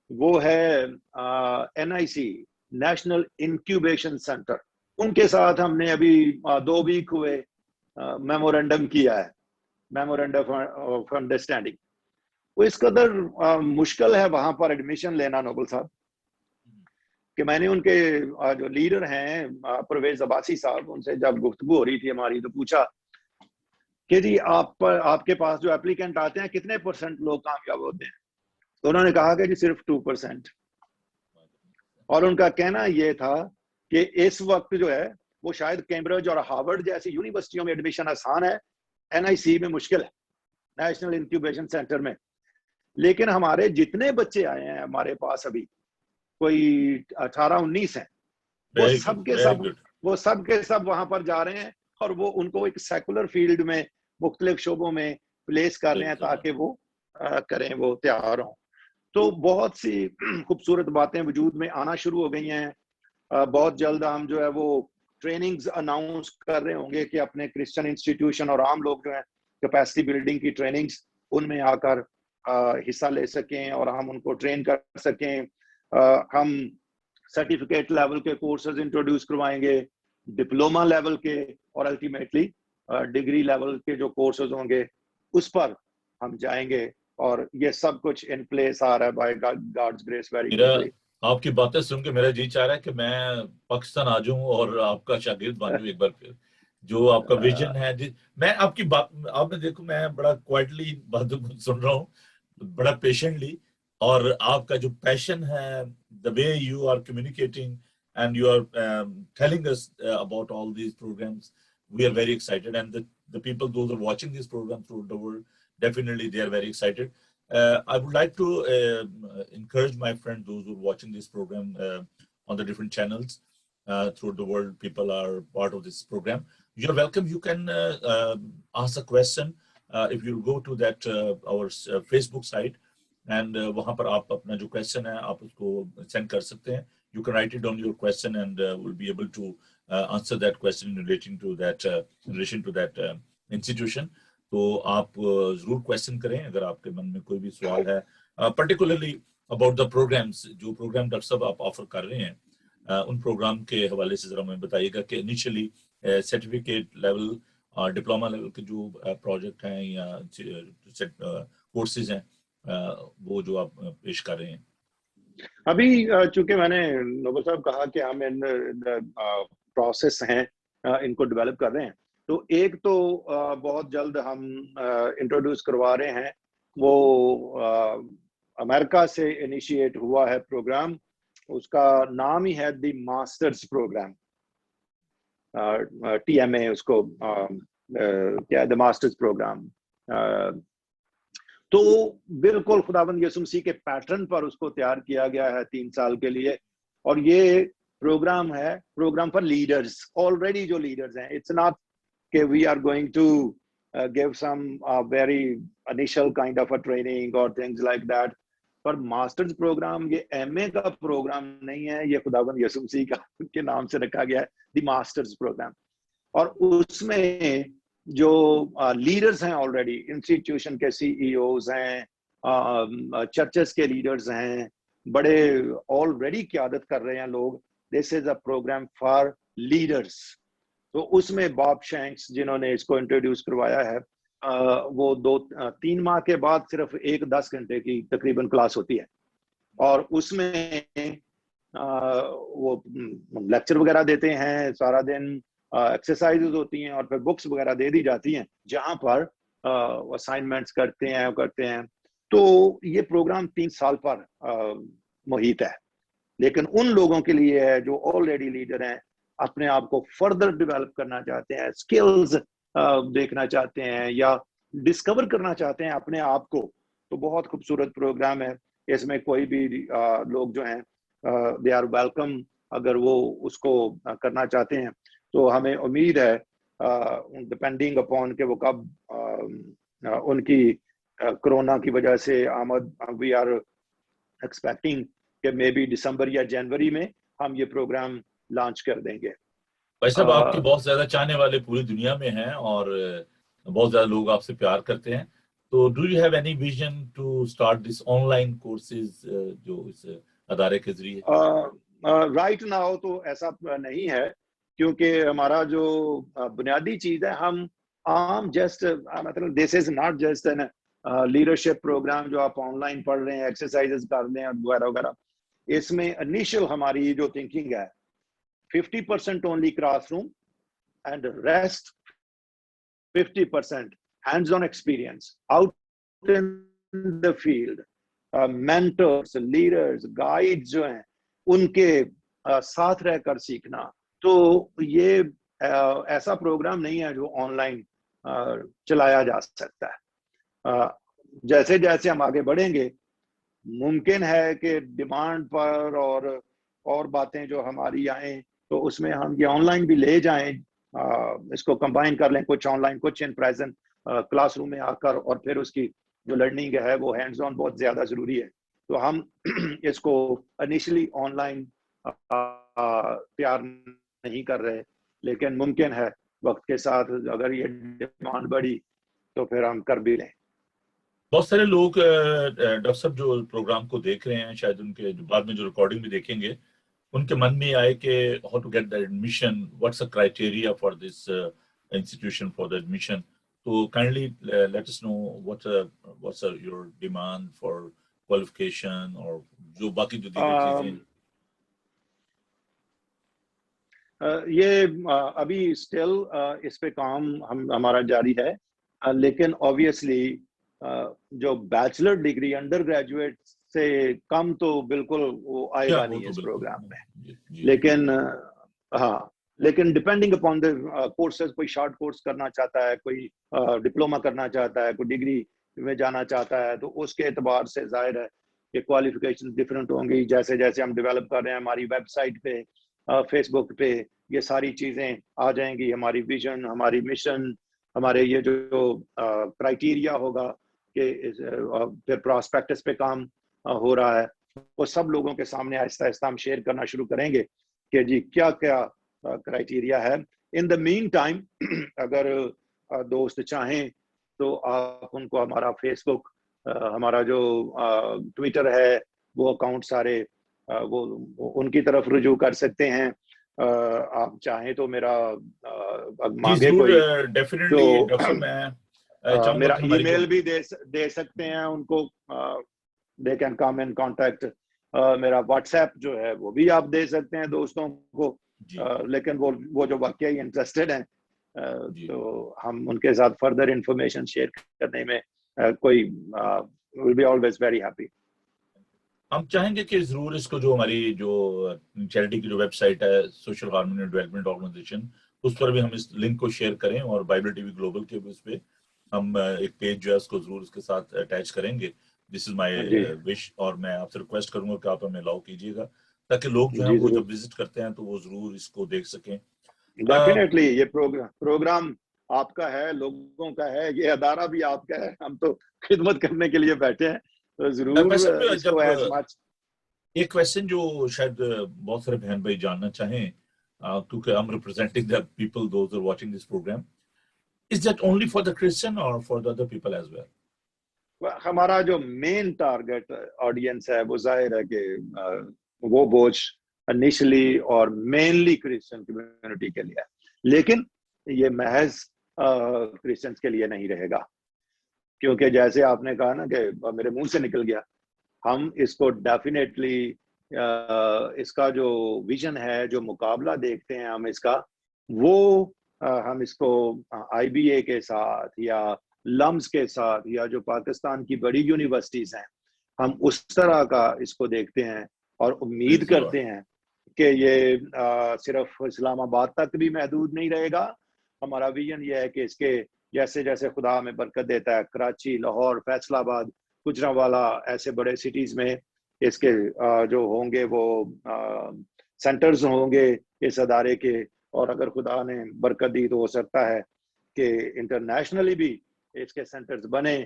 وہ ہے NIC نیشنل انکیوبیشن سینٹر. ان کے ساتھ ہم نے ابھی 2 ویک ہوئے میمورینڈم کیا ہے, میمورینڈم آف انڈرسٹینڈنگ. وہ اس قدر مشکل ہے وہاں پر ایڈمیشن لینا نوبل صاحب کہ میں نے ان کے جو لیڈر ہیں پرویز عباسی صاحب, ان سے جب گفتگو ہو رہی تھی ہماری تو پوچھا کہ جی آپ کے پاس جو اپلیکنٹ آتے ہیں کتنے % لوگ کامیاب ہوتے ہیں؟ تو انہوں نے کہا کہ جی صرف 2%. اور ان کا کہنا یہ تھا کہ اس وقت جو ہے وہ شاید کیمبرج اور ہارورڈ جیسی یونیورسٹیوں میں ایڈمیشن آسان ہے, NIC میں مشکل ہے, نیشنل انکیوبیشن سینٹر میں. لیکن ہمارے جتنے بچے آئے ہیں ہمارے پاس ابھی کوئی 18-19 ہیں, وہ سب کے سب وہاں پر جا رہے ہیں اور وہ ان کو ایک سیکولر فیلڈ میں مختلف شعبوں میں پلیس کر رہے ہیں تاکہ وہ کریں, وہ تیار ہوں. تو بہت سی خوبصورت باتیں وجود میں آنا شروع ہو گئی ہیں. بہت جلد ہم جو ہے وہ ٹریننگز اناؤنس کر رہے ہوں گے کہ اپنے کرسچن انسٹیٹیوشن اور عام لوگ جو ہیں کیپیسٹی بلڈنگ کی ٹریننگز ان میں آ کر حصہ لے سکیں اور ہم ان کو ٹرین کر سکیں. ہم سرٹیفکیٹ لیول کے کورسز انٹروڈیوس کروائیں گے, ڈپلوما لیول کے, اور الٹیمیٹلی ڈگری لیول کے جو کورسز ہوں گے اس پر ہم جائیں گے. اور یہ سب کچھ ان پلیس آ رہا ہے by God's grace very quickly. آپ کی باتیں سن کے میرا جی چاہ رہا ہے کہ میں پاکستان آ جاؤں اور آپ کا شاگرد بن جاؤں ایک بار پھر. جو آپ کا ویژن ہے, میں آپ کی بات, آپ نے دیکھو میں بڑا کوائٹلی باتوں کو سن رہا ہوں, بڑا پیشنٹلی, اور آپ کا جو پیشن ہے, the way you are communicating and you are telling us about all these programs, we are very excited, and the people, those who are watching this program throughout the world, definitely they are very excited. I would like to encourage my friends, those who are watching this program on the different channels throughout the world, people are part of this program. You're welcome. You can ask a question if you go to that our Facebook site, and وہاں پر آپ اپنا جو question ہے آپ اس کو send کر سکتے ہیں. You can write it down your question and we'll be able to answer that question in relation to that institution. تو آپ ضرور کویشچن کریں اگر آپ کے من میں کوئی بھی سوال ہے, پرٹیکولرلی اباؤٹ دا پروگرامس, جو پروگرام ڈاکٹر صاحب آپ آفر کر رہے ہیں ان پروگرام کے حوالے سے ذرا ہمیں بتائیے گا کہ initially certificate level, diploma level کے جو پروجیکٹ ہیں یا کورسز ہیں وہ جو آپ پیش کر رہے ہیں. ابھی چونکہ میں نے نوبل صاحب کہا کہ ہم ان پروسیس ہیں ان کو ڈیولپ کر رہے ہیں, تو ایک تو بہت جلد ہم انٹروڈیوس کروا رہے ہیں, وہ امریکہ سے انیشیٹ ہوا ہے پروگرام, اس کا نام ہی ہے دی ماسٹرز پروگرام, TMA اس کو کیا ہے, دی ماسٹرز پروگرام. تو بالکل خداوند یسوع مسیح کے پیٹرن پر اس کو تیار کیا گیا ہے 3 سال کے لیے, اور یہ پروگرام ہے پروگرام فار لیڈرز, آلریڈی جو لیڈرز ہیں. اٹس ناٹ کہ we are going to give some very initial kind of a training or things like that. پر ماسٹرز پروگرام یہ MA کا پروگرام نہیں ہے, یہ خداوند یسوع مسیح کے نام سے رکھا گیا ہے, دی ماسٹرز پروگرام. اور اس میں جو لیڈرز ہیں آلریڈی, انسٹیٹیوشن کے CEOs ہیں, چرچز کے لیڈرز ہیں, بڑے آلریڈی قیادت کر رہے ہیں لوگ. دس از اے پروگرام فار لیڈرز. تو اس میں باب شینکس جنہوں نے اس کو انٹروڈیوس کروایا ہے, وہ 2-3 ماہ کے بعد صرف 10 گھنٹے کی تقریباً کلاس ہوتی ہے, اور اس میں وہ لیکچر وغیرہ دیتے ہیں سارا دن, ایکسرسائزز ہوتی ہیں اور پھر بکس وغیرہ دے دی جاتی ہیں جہاں پر اسائنمنٹس کرتے ہیں. تو یہ پروگرام 3 سال پر محیط ہے, لیکن ان لوگوں کے لیے ہے جو آلریڈی لیڈر ہیں, اپنے آپ کو فردر ڈیولپ کرنا چاہتے ہیں, اسکلز دیکھنا چاہتے ہیں یا ڈسکور کرنا چاہتے ہیں اپنے آپ کو. تو بہت خوبصورت پروگرام ہے. اس میں کوئی بھی لوگ جو ہیں دے آر ویلکم اگر وہ اس کو کرنا چاہتے ہیں. تو ہمیں امید ہے ڈپینڈنگ اپون کہ وہ کب ان کی کرونا کی وجہ سے آمد, وی آر एक्सपेक्टिंग कि मे बी दिसंबर या जनवरी में हम ये प्रोग्राम लॉन्च कर देंगे। भाई साहब, आपके बहुत ज्यादा चाहने वाले पूरी दुनिया में हैं और बहुत ज्यादा लोग आपसे प्यार करते हैं, तो do you have any vision to start this online courses जो इस अदारे के जरिए? राइट नाउ तो ऐसा नहीं है, क्योंकि हमारा जो बुनियादी चीज है, हम आम जस्ट मतलब this is not just an leadership program जो आप ऑनलाइन पढ़ रहे हैं, एक्सरसाइजेस कर रहे हैं वगैरह वगैरह। इसमें इनिशियल हमारी जो थिंकिंग है 50% only classroom and rest 50% hands on experience out in the field. Mentors, leaders, guides जो हैं उनके साथ रहकर सीखना। तो ये ऐसा प्रोग्राम नहीं है जो ऑनलाइन चलाया जा सकता है। जैसे जैसे हम आगे बढ़ेंगे, मुमकिन है कि डिमांड पर और बातें जो हमारी आए तो उसमें हम ये ऑनलाइन भी ले जाएं, इसको कंबाइन कर लें, कुछ ऑनलाइन कुछ इन प्रेजेंट क्लासरूम में आकर, और फिर उसकी जो लर्निंग है वो हैंड्स ऑन बहुत ज्यादा जरूरी है। तो हम इसको इनिशियली ऑनलाइन तैयार नहीं कर रहे, लेकिन मुमकिन है वक्त के साथ अगर ये डिमांड बढ़ी तो फिर हम कर भी लें। बहुत सारे लोग डॉक्टर साहब जो प्रोग्राम को देख रहे हैं, शायद उनके बाद में जो रिकॉर्डिंग भी देखेंगे, उनके मन में आए कि how to get the admission, what's the criteria for this institution for the admission. तो kindly let us know what's your demand for qualification और जो बाकी जो दीगर चीजें। ये अभी स्टिल इस पे काम हमारा जारी है, लेकिन ऑब्वियसली जो बैचलर डिग्री अंडर ग्रेजुएट से कम तो बिल्कुल वो आएगा नहीं इस प्रोग्राम में। लेकिन हाँ, लेकिन डिपेंडिंग अपॉन द कोर्सेज, कोई शॉर्ट कोर्स करना चाहता है, कोई डिप्लोमा करना चाहता है, कोई डिग्री में जाना चाहता है, तो उसके एतबार से जाहिर है कि क्वालिफिकेशन डिफरेंट होंगी। जैसे जैसे हम डेवलप कर रहे हैं, हमारी वेबसाइट पे, फेसबुक पे ये सारी चीजें आ जाएंगी, हमारी विजन, हमारी मिशन, हमारे ये जो क्राइटेरिया होगा कि फिर प्रॉस्पेक्टस पे काम हो रहा है, वो सब लोगों के सामने आहिस्ता आहिस्ता हम शेयर करना शुरू करेंगे कि जी क्या क्या क्राइटेरिया है। इन द मीन टाइम अगर दोस्त चाहें तो आप उनको हमारा फेसबुक, हमारा जो ट्विटर है, वो अकाउंट सारे वो उनकी तरफ रुजू कर सकते हैं। आप चाहें तो मेरा मांगे कोई डेफिनेटली डॉक्टर साहब, मैं मेरा ईमेल भी दे सकते हैं उनको, they can come in contact. मेरा व्हाट्सएप जो है वो भी आप दे सकते हैं दोस्तों को, लेकिन वो जो वाकई इंटरेस्टेड हैं तो हम उनके साथ फर्दर इंफॉर्मेशन शेयर करने में कोई will be always very happy. हम चाहेंगे कि जरूर इसको जो हमारी जो चैरिटी की जो वेबसाइट है, सोशल हार्मनी डेवलपमेंट ऑर्गेनाइजेशन, उस पर भी हम इस लिंक को शेयर करें, और बाइबल टीवी ग्लोबल के भी उस पे हम एक पेज जो है उसको जरूर उसके साथ अटैच करेंगे। दिस इज माय विश, और मैं आपसे रिक्वेस्ट करूंगा कि आप हमें अलाउ कीजिएगा ताकि लोग जो है वो जब विजिट करते हैं तो वो जरूर इसको देख सकें। डेफिनेटली ये प्रोग्राम आपका है, लोगों का है, ये अदारा भी आपका है, हम तो खिदमत करने के लिए बैठे हैं, तो जरूर इसको एज मच। एक क्वेश्चन जो शायद बहुत सारे बहन भाई जानना चाहें, क्योंकि I'm representing the people, those who are watching this program, is that only for the Christian or for the other people as well? हमारा जो मेन टारगेट ऑडियंस है वो जाहिर है कि वो बोझ इनिशियली और मेनली क्रिश्चियन कम्युनिटी के लिए है, लेकिन ये महज क्रिश्चियंस के लिए नहीं रहेगा, क्योंकि जैसे आपने कहा ना कि मेरे मुंह से निकल गया, हम इसको डेफिनेटली इसका जो विजन है, जो मुकाबला देखते हैं हम इसका, वो हम इसको IBA के साथ या लम्स के साथ या जो पाकिस्तान की बड़ी यूनिवर्सिटीज हैं, हम उस तरह का इसको देखते हैं और उम्मीद करते हैं कि ये सिर्फ इस्लामाबाद तक भी महदूद नहीं रहेगा। हमारा विजन ये है कि इसके जैसे जैसे खुदा हमें बरकत देता है, कराची, लाहौर, फैसलाबाद, गुजरांवाला, ऐसे बड़े सिटीज में इसके जो होंगे वो सेंटर्स होंगे इस अदारे के, और अगर खुदा ने बरकत दी तो हो सकता है कि इंटरनेशनली भी इसके सेंटर्स बने।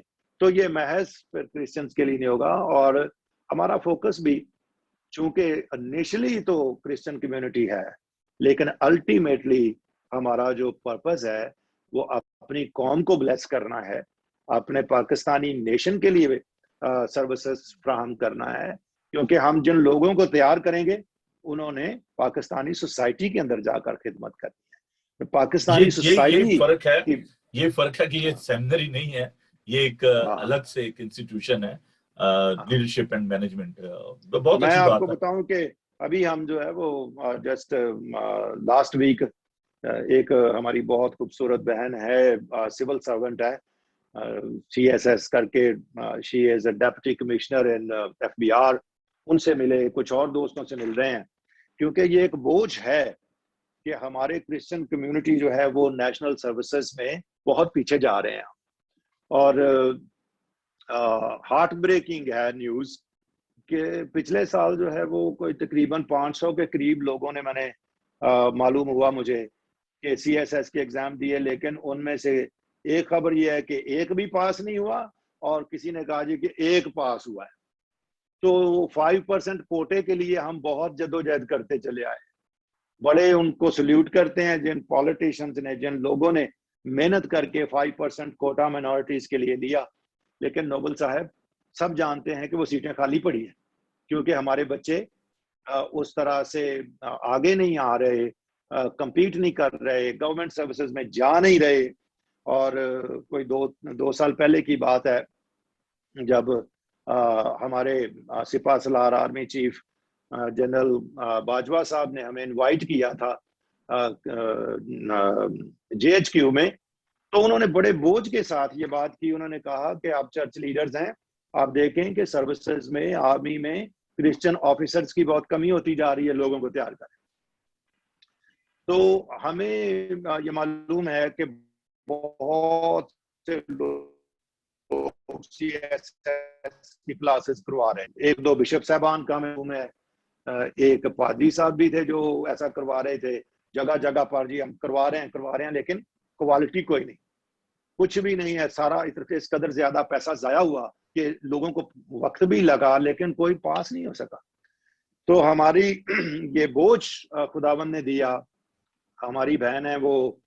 तो ये महज क्रिश्चियंस के लिए नहीं होगा, और हमारा फोकस भी, चूंकि इनिशियली तो क्रिश्चियन कम्युनिटी है, लेकिन अल्टीमेटली हमारा जो पर्पस है वो अपनी कौम को ब्लेस करना है, अपने पाकिस्तानी नेशन के लिए सर्विसेज फ्राहम करना है, क्योंकि हम जिन लोगों को तैयार करेंगे उन्होंने पाकिस्तानी सोसाइटी के अंदर जाकर खिदमत करनी है। पाकिस्तानी सोसाइटी ये फर्क है, की, ये फर्क है कि ये सेमिनरी नहीं है, ये एक अलग से एक इंस्टीट्यूशन है, लीडरशिप एंड मैनेजमेंट। बहुत मैं अच्छी बात आपको है। बताऊं कि अभी हम जो है वो जस्ट लास्ट वीक एक हमारी बहुत खूबसूरत बहन है, सिविल सर्वेंट है, CSS करके, she is a deputy commissioner in FBR, उनसे मिले, कुछ और दोस्तों से मिल रहे हैं, क्योंकि ये एक बोझ है कि हमारे क्रिश्चियन कम्युनिटी जो है वो नेशनल सर्विसेज में बहुत पीछे जा रहे हैं। और हार्ट ब्रेकिंग है न्यूज़ कि पिछले साल जो है वो कोई तकरीबन 500 के करीब लोगों ने, मैंने मालूम हुआ मुझे कि CSS के एग्जाम दिए, लेकिन उनमें से एक खबर ये है कि एक भी पास नहीं हुआ, और किसी ने कहा जी कि एक पास हुआ है। तो 5% कोटे के लिए हम बहुत जद्दोजहद करते चले आए। बड़े उनको सल्यूट करते हैं जिन पॉलिटिशियंस ने, जिन लोगों ने मेहनत करके 5% कोटा माइनॉरिटीज के लिए लिया, लेकिन नोबल साहब सब जानते हैं कि वो सीटें खाली पड़ी है, क्योंकि हमारे बच्चे उस तरह से आगे नहीं आ रहे, compete नहीं कर रहे, गवर्नमेंट सर्विसेज में जा नहीं रहे। और कोई दो साल पहले की बात है जब हमारे सिपा सलार आर्मी चीफ जनरल बाजवा साहब ने हमें इनवाइट किया था JHQ में, तो उन्होंने बड़े बोझ के साथ ये बात की। उन्होंने कहा कि आप चर्च लीडर्स हैं, आप देखें कि सर्विसेज में, आर्मी में क्रिश्चियन ऑफिसर्स की बहुत कमी होती जा रही है, लोगों को तैयार करें। तो हमें ये मालूम है कि बहुत से लोग CSS की क्लासेस करवा रहे हैं, एक दो बिशप साहबान का में, एक पादरी साहब भी थे जो ऐसा करवा रहे थे, जगह जगह पर जी हम करवा रहे हैं, लेकिन क्वालिटी कोई नहीं, कुछ भी नहीं है। सारा इस कदर ज्यादा पैसा जाया हुआ कि लोगों को वक्त भी लगा, लेकिन कोई पास नहीं हो सका। तो हमारी ये बोझ खुदावंद ने दिया। हमारी बहन है वो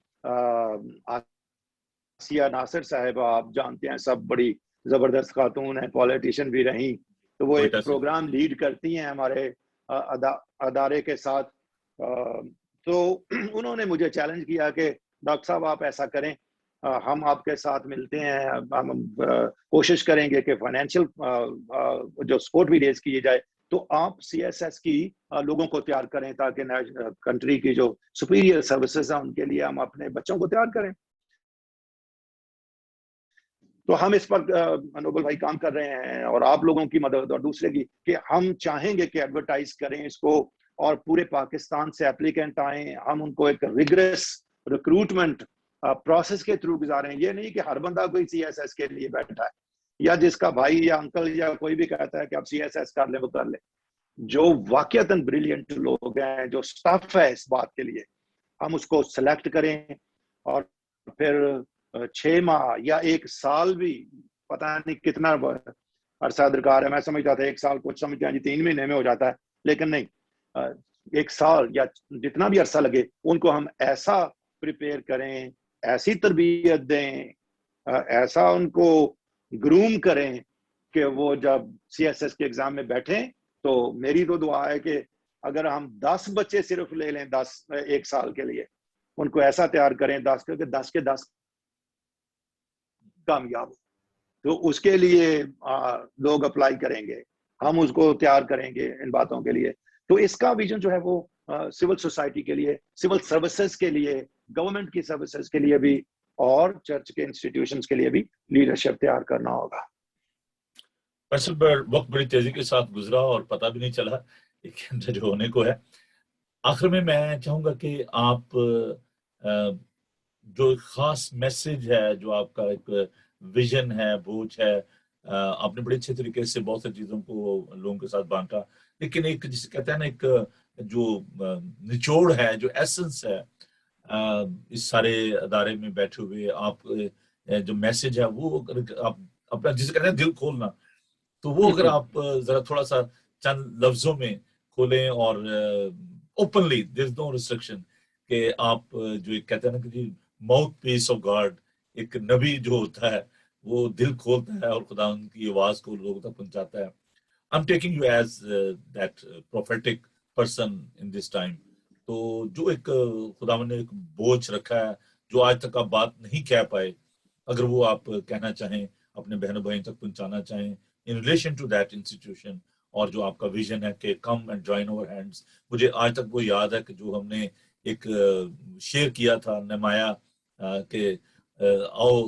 आसिया नासिर साहब, आप जानते हैं, सब बड़ी जबरदस्त खातून है, पॉलिटिशियन भी रही, तो वो एक प्रोग्राम लीड करती हैं हमारे अदारे के साथ। तो उन्होंने मुझे चैलेंज किया कि डॉक्टर साहब आप ऐसा करें, हम आपके साथ मिलते हैं, हम कोशिश करेंगे कि फाइनेंशियल जो सपोर्ट भी रेज किए जाए, तो आप CSS की लोगों को तैयार करें ताकि कंट्री की जो सुपीरियर सर्विसेज हैं उनके लिए हम अपने बच्चों को तैयार करें। तो हम इस पर नोबल भाई काम कर रहे हैं, और आप लोगों की मदद और दूसरे की, कि हम चाहेंगे कि एडवर्टाइज करें इसको, और पूरे पाकिस्तान से एप्लीकेंट आए, हम उनको एक रिगरस रिक्रूटमेंट प्रोसेस के थ्रू गुजारें। ये नहीं कि हर बंदा कोई CSS के लिए बैठा है, या जिसका भाई या अंकल या कोई भी कहता है कि आप CSS कर ले, वो कर ले। जो वाकईतन ब्रिलियंट लोग हैं, जो स्टाफ है इस बात के लिए, हम उसको सेलेक्ट करें, और फिर 6 माह या 1 साल भी, पता नहीं कितना अरसा दरकार है। मैं समझता था 1 साल, कुछ समझते हैं जी 3 महीने में हो जाता है, लेकिन नहीं, 1 साल या जितना भी अरसा लगे, उनको हम ऐसा प्रिपेयर करें, ऐसी तरबियत दें, ऐसा उनको ग्रूम करें कि वो जब CSS के एग्जाम में बैठें, तो मेरी तो दुआ है कि अगर हम 10 बच्चे सिर्फ ले लें 1 साल के लिए, उनको ऐसा तैयार करें 10 के 10 कामयाब, तो उसके लिए लोग अप्लाई करेंगे, हम उसको तैयार करेंगे इन बातों के लिए। तो इसका विजन जो है वो सिविल सोसाइटी के लिए, सिविल सर्विसेज के लिए, गवर्नमेंट की सर्विसेज के लिए भी, और चर्च के इंस्टीट्यूशंस के लिए भी लीडरशिप तैयार करना होगा। वक्त बड़ी तेजी के साथ गुजरा और पता भी नहीं चला लेकिन जो होने को है। आखिर में मैं चाहूंगा कि आप जो खास मैसेज है, जो आपका एक विजन है, बोझ है, आपने बड़े अच्छे तरीके से बहुत सारी चीजों को लोगों के साथ बांटा, लेकिन एक जिसे कहते हैं ना, एक जो निचोड़ है, जो एसेंस है, इस सारे अदारे में बैठे हुए आप, जो मैसेज है वो आप अपना जिसे कहते हैं दिल खोलना, تو وہ اگر آپ ذرا تھوڑا سا چند لفظوں میں کھولیں اور اوپنلی دیر از نو ریسٹرکشن کہ آپ جو ایک کہتے ہیں نا کہ ماؤتھ پیس آف گاڈ، ایک نبی جو ہوتا ہے وہ دل کھولتا ہے اور خدا ان کی آواز کو لوگوں تک پہنچاتا ہے. I'm taking you as that prophetic person in this time. تو جو ایک خدا نے ایک بوجھ رکھا ہے جو آج تک آپ بات نہیں کہہ پائے، اگر وہ آپ کہنا چاہیں اپنے بہنوں بھائیوں تک پہنچانا چاہیں in relation to that institution، اور جو آپ کا ویژن ہے کہ come and join our hands. مجھے آج تک وہ یاد ہے کہ جو ہم نے ایک شیئر کیا تھا نمایاں کہ آؤ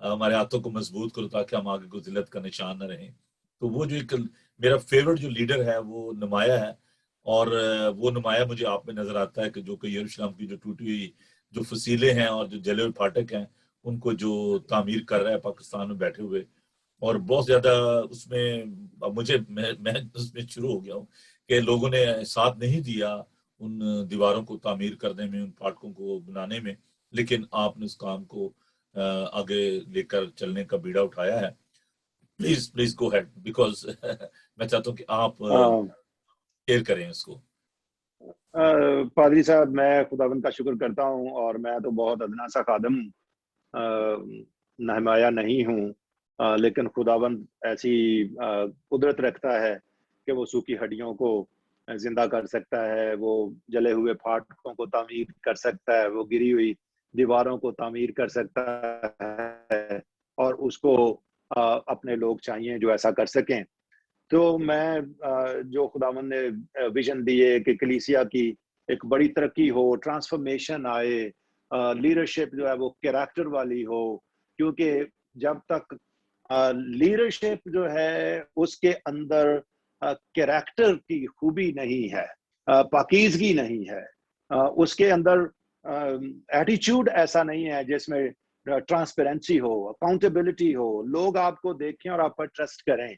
ہمارے ہاتھوں کو مضبوط کرو تاکہ ہم آگے کو ذلت کا نشان نہ رہیں. تو وہ جو ایک میرا فیورٹ جو لیڈر ہے وہ نمایاں ہے، اور وہ نمایاں مجھے آپ میں نظر آتا ہے کہ جو کہ یروشلم کی جو ٹوٹی ہوئی جو فصیلیں ہیں اور جو جلے ہوئے پھاٹک ہیں ان کو جو تعمیر کر رہا ہے پاکستان میں بیٹھے ہوئے. اور بہت زیادہ اس میں مجھے میں اس میں شروع ہو گیا ہوں کہ لوگوں نے ساتھ نہیں دیا ان دیواروں کو تعمیر کرنے میں، ان پھاٹکوں کو بنانے میں، لیکن آپ نے اس کام کو آگے لے کر چلنے کا بیڑا اٹھایا ہے. پلیز گو ہیڈ بیکاز میں چاہتا ہوں کہ آپ شیئر کریں اس کو. پادری صاحب، میں خداوند کا شکر کرتا ہوں، اور میں تو بہت ادنا سا خادم نہمایا نہیں ہوں، لیکن خداوند ایسی قدرت رکھتا ہے کہ وہ سوکھی ہڈیوں کو زندہ کر سکتا ہے، وہ جلے ہوئے پھاٹکوں کو تعمیر کر سکتا ہے، وہ گری ہوئی دیواروں کو تعمیر کر سکتا ہے، اور اس کو اپنے لوگ چاہیے جو ایسا کر سکیں. تو میں جو خداوند نے ویژن دیے کہ کلیسیا کی ایک بڑی ترقی ہو، ٹرانسفارمیشن آئے، لیڈرشپ جو ہے وہ کیریکٹر والی ہو، کیونکہ جب تک لیڈرشپ جو ہے اس کے اندر کیریکٹر کی خوبی نہیں ہے، پاکیزگی نہیں ہے، اس کے اندر ایٹیچیوڈ ایسا نہیں ہے جس میں ٹرانسپیرنسی ہو، اکاؤنٹیبلٹی ہو، لوگ آپ کو دیکھیں اور آپ پر ٹرسٹ کریں،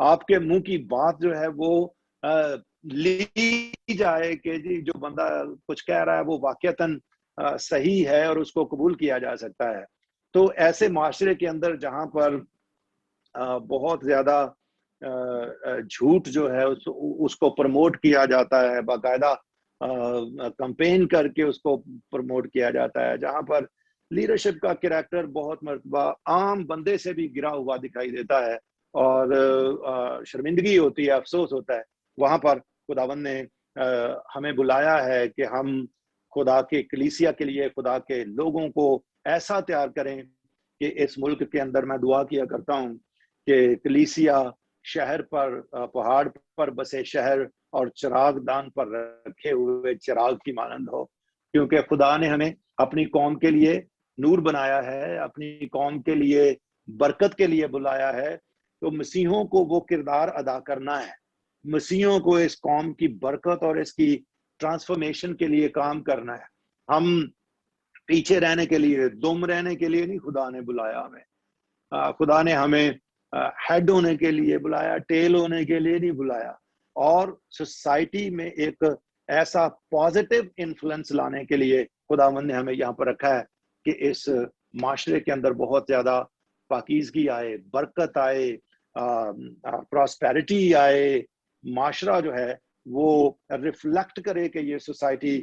آپ کے منہ کی بات جو ہے وہ لی جائے کہ جی جو بندہ کچھ کہہ رہا ہے وہ واقعتاً صحیح ہے اور اس کو قبول کیا جا سکتا ہے. تو ایسے معاشرے کے اندر جہاں پر بہت زیادہ جھوٹ جو ہے اس کو پروموٹ کیا جاتا ہے، باقاعدہ کمپین کر کے اس کو پروموٹ کیا جاتا ہے، جہاں پر لیڈرشپ کا کریکٹر بہت مرتبہ عام بندے سے بھی گرا ہوا دکھائی دیتا ہے اور شرمندگی ہوتی ہے، افسوس ہوتا ہے، وہاں پر خداوند نے ہمیں بلایا ہے کہ ہم خدا کے کلیسیا کے لیے، خدا کے لوگوں کو ایسا تیار کریں کہ اس ملک کے اندر میں دعا کیا کرتا ہوں کہ کلیسیا شہر پر، پہاڑ پر بسے شہر اور چراغ دان پر رکھے ہوئے چراغ کی مانند ہو، کیونکہ خدا نے ہمیں اپنی قوم کے لیے نور بنایا ہے، اپنی قوم کے لیے برکت کے لیے بلایا ہے. تو مسیحوں کو وہ کردار ادا کرنا ہے، مسیحوں کو اس قوم کی برکت اور اس کی ٹرانسفارمیشن کے لیے کام کرنا ہے. ہم پیچھے رہنے کے لیے، دم رہنے کے لیے نہیں خدا نے بلایا ہمیں. خدا نے ہمیں ہیڈ ہونے کے لیے بلایا، ٹیل ہونے کے لیے نہیں بلایا، اور سوسائٹی میں ایک ایسا پازیٹیو انفلوئنس لانے کے لیے خداوند نے ہمیں یہاں پر رکھا ہے کہ اس معاشرے کے اندر بہت زیادہ پاکیزگی آئے، برکت آئے، پراسپیرٹی آئے، معاشرہ جو ہے وہ ریفلیکٹ کرے کہ یہ سوسائٹی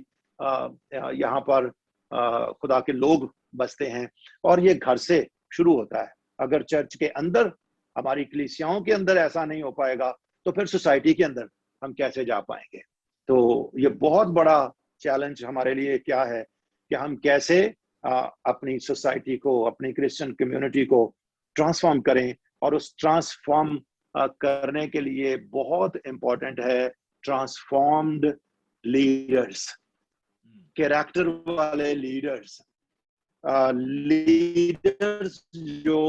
یہاں پر خدا کے لوگ بستے ہیں. اور یہ گھر سے شروع ہوتا ہے. اگر چرچ کے اندر، ہماری کلیسیاؤں کے اندر ایسا نہیں ہو پائے گا تو پھر سوسائٹی کے اندر ہم کیسے جا پائیں گے؟ تو یہ بہت بڑا چیلنج ہمارے لیے کیا ہے کہ ہم کیسے اپنی سوسائٹی کو، اپنی کرسچن کمیونٹی کو ٹرانسفارم کریں. اور اس ٹرانسفارم کرنے کے لیے بہت امپورٹنٹ ہے ٹرانسفارمڈ لیڈرز، کیریکٹر والے لیڈرز، لیڈرز جو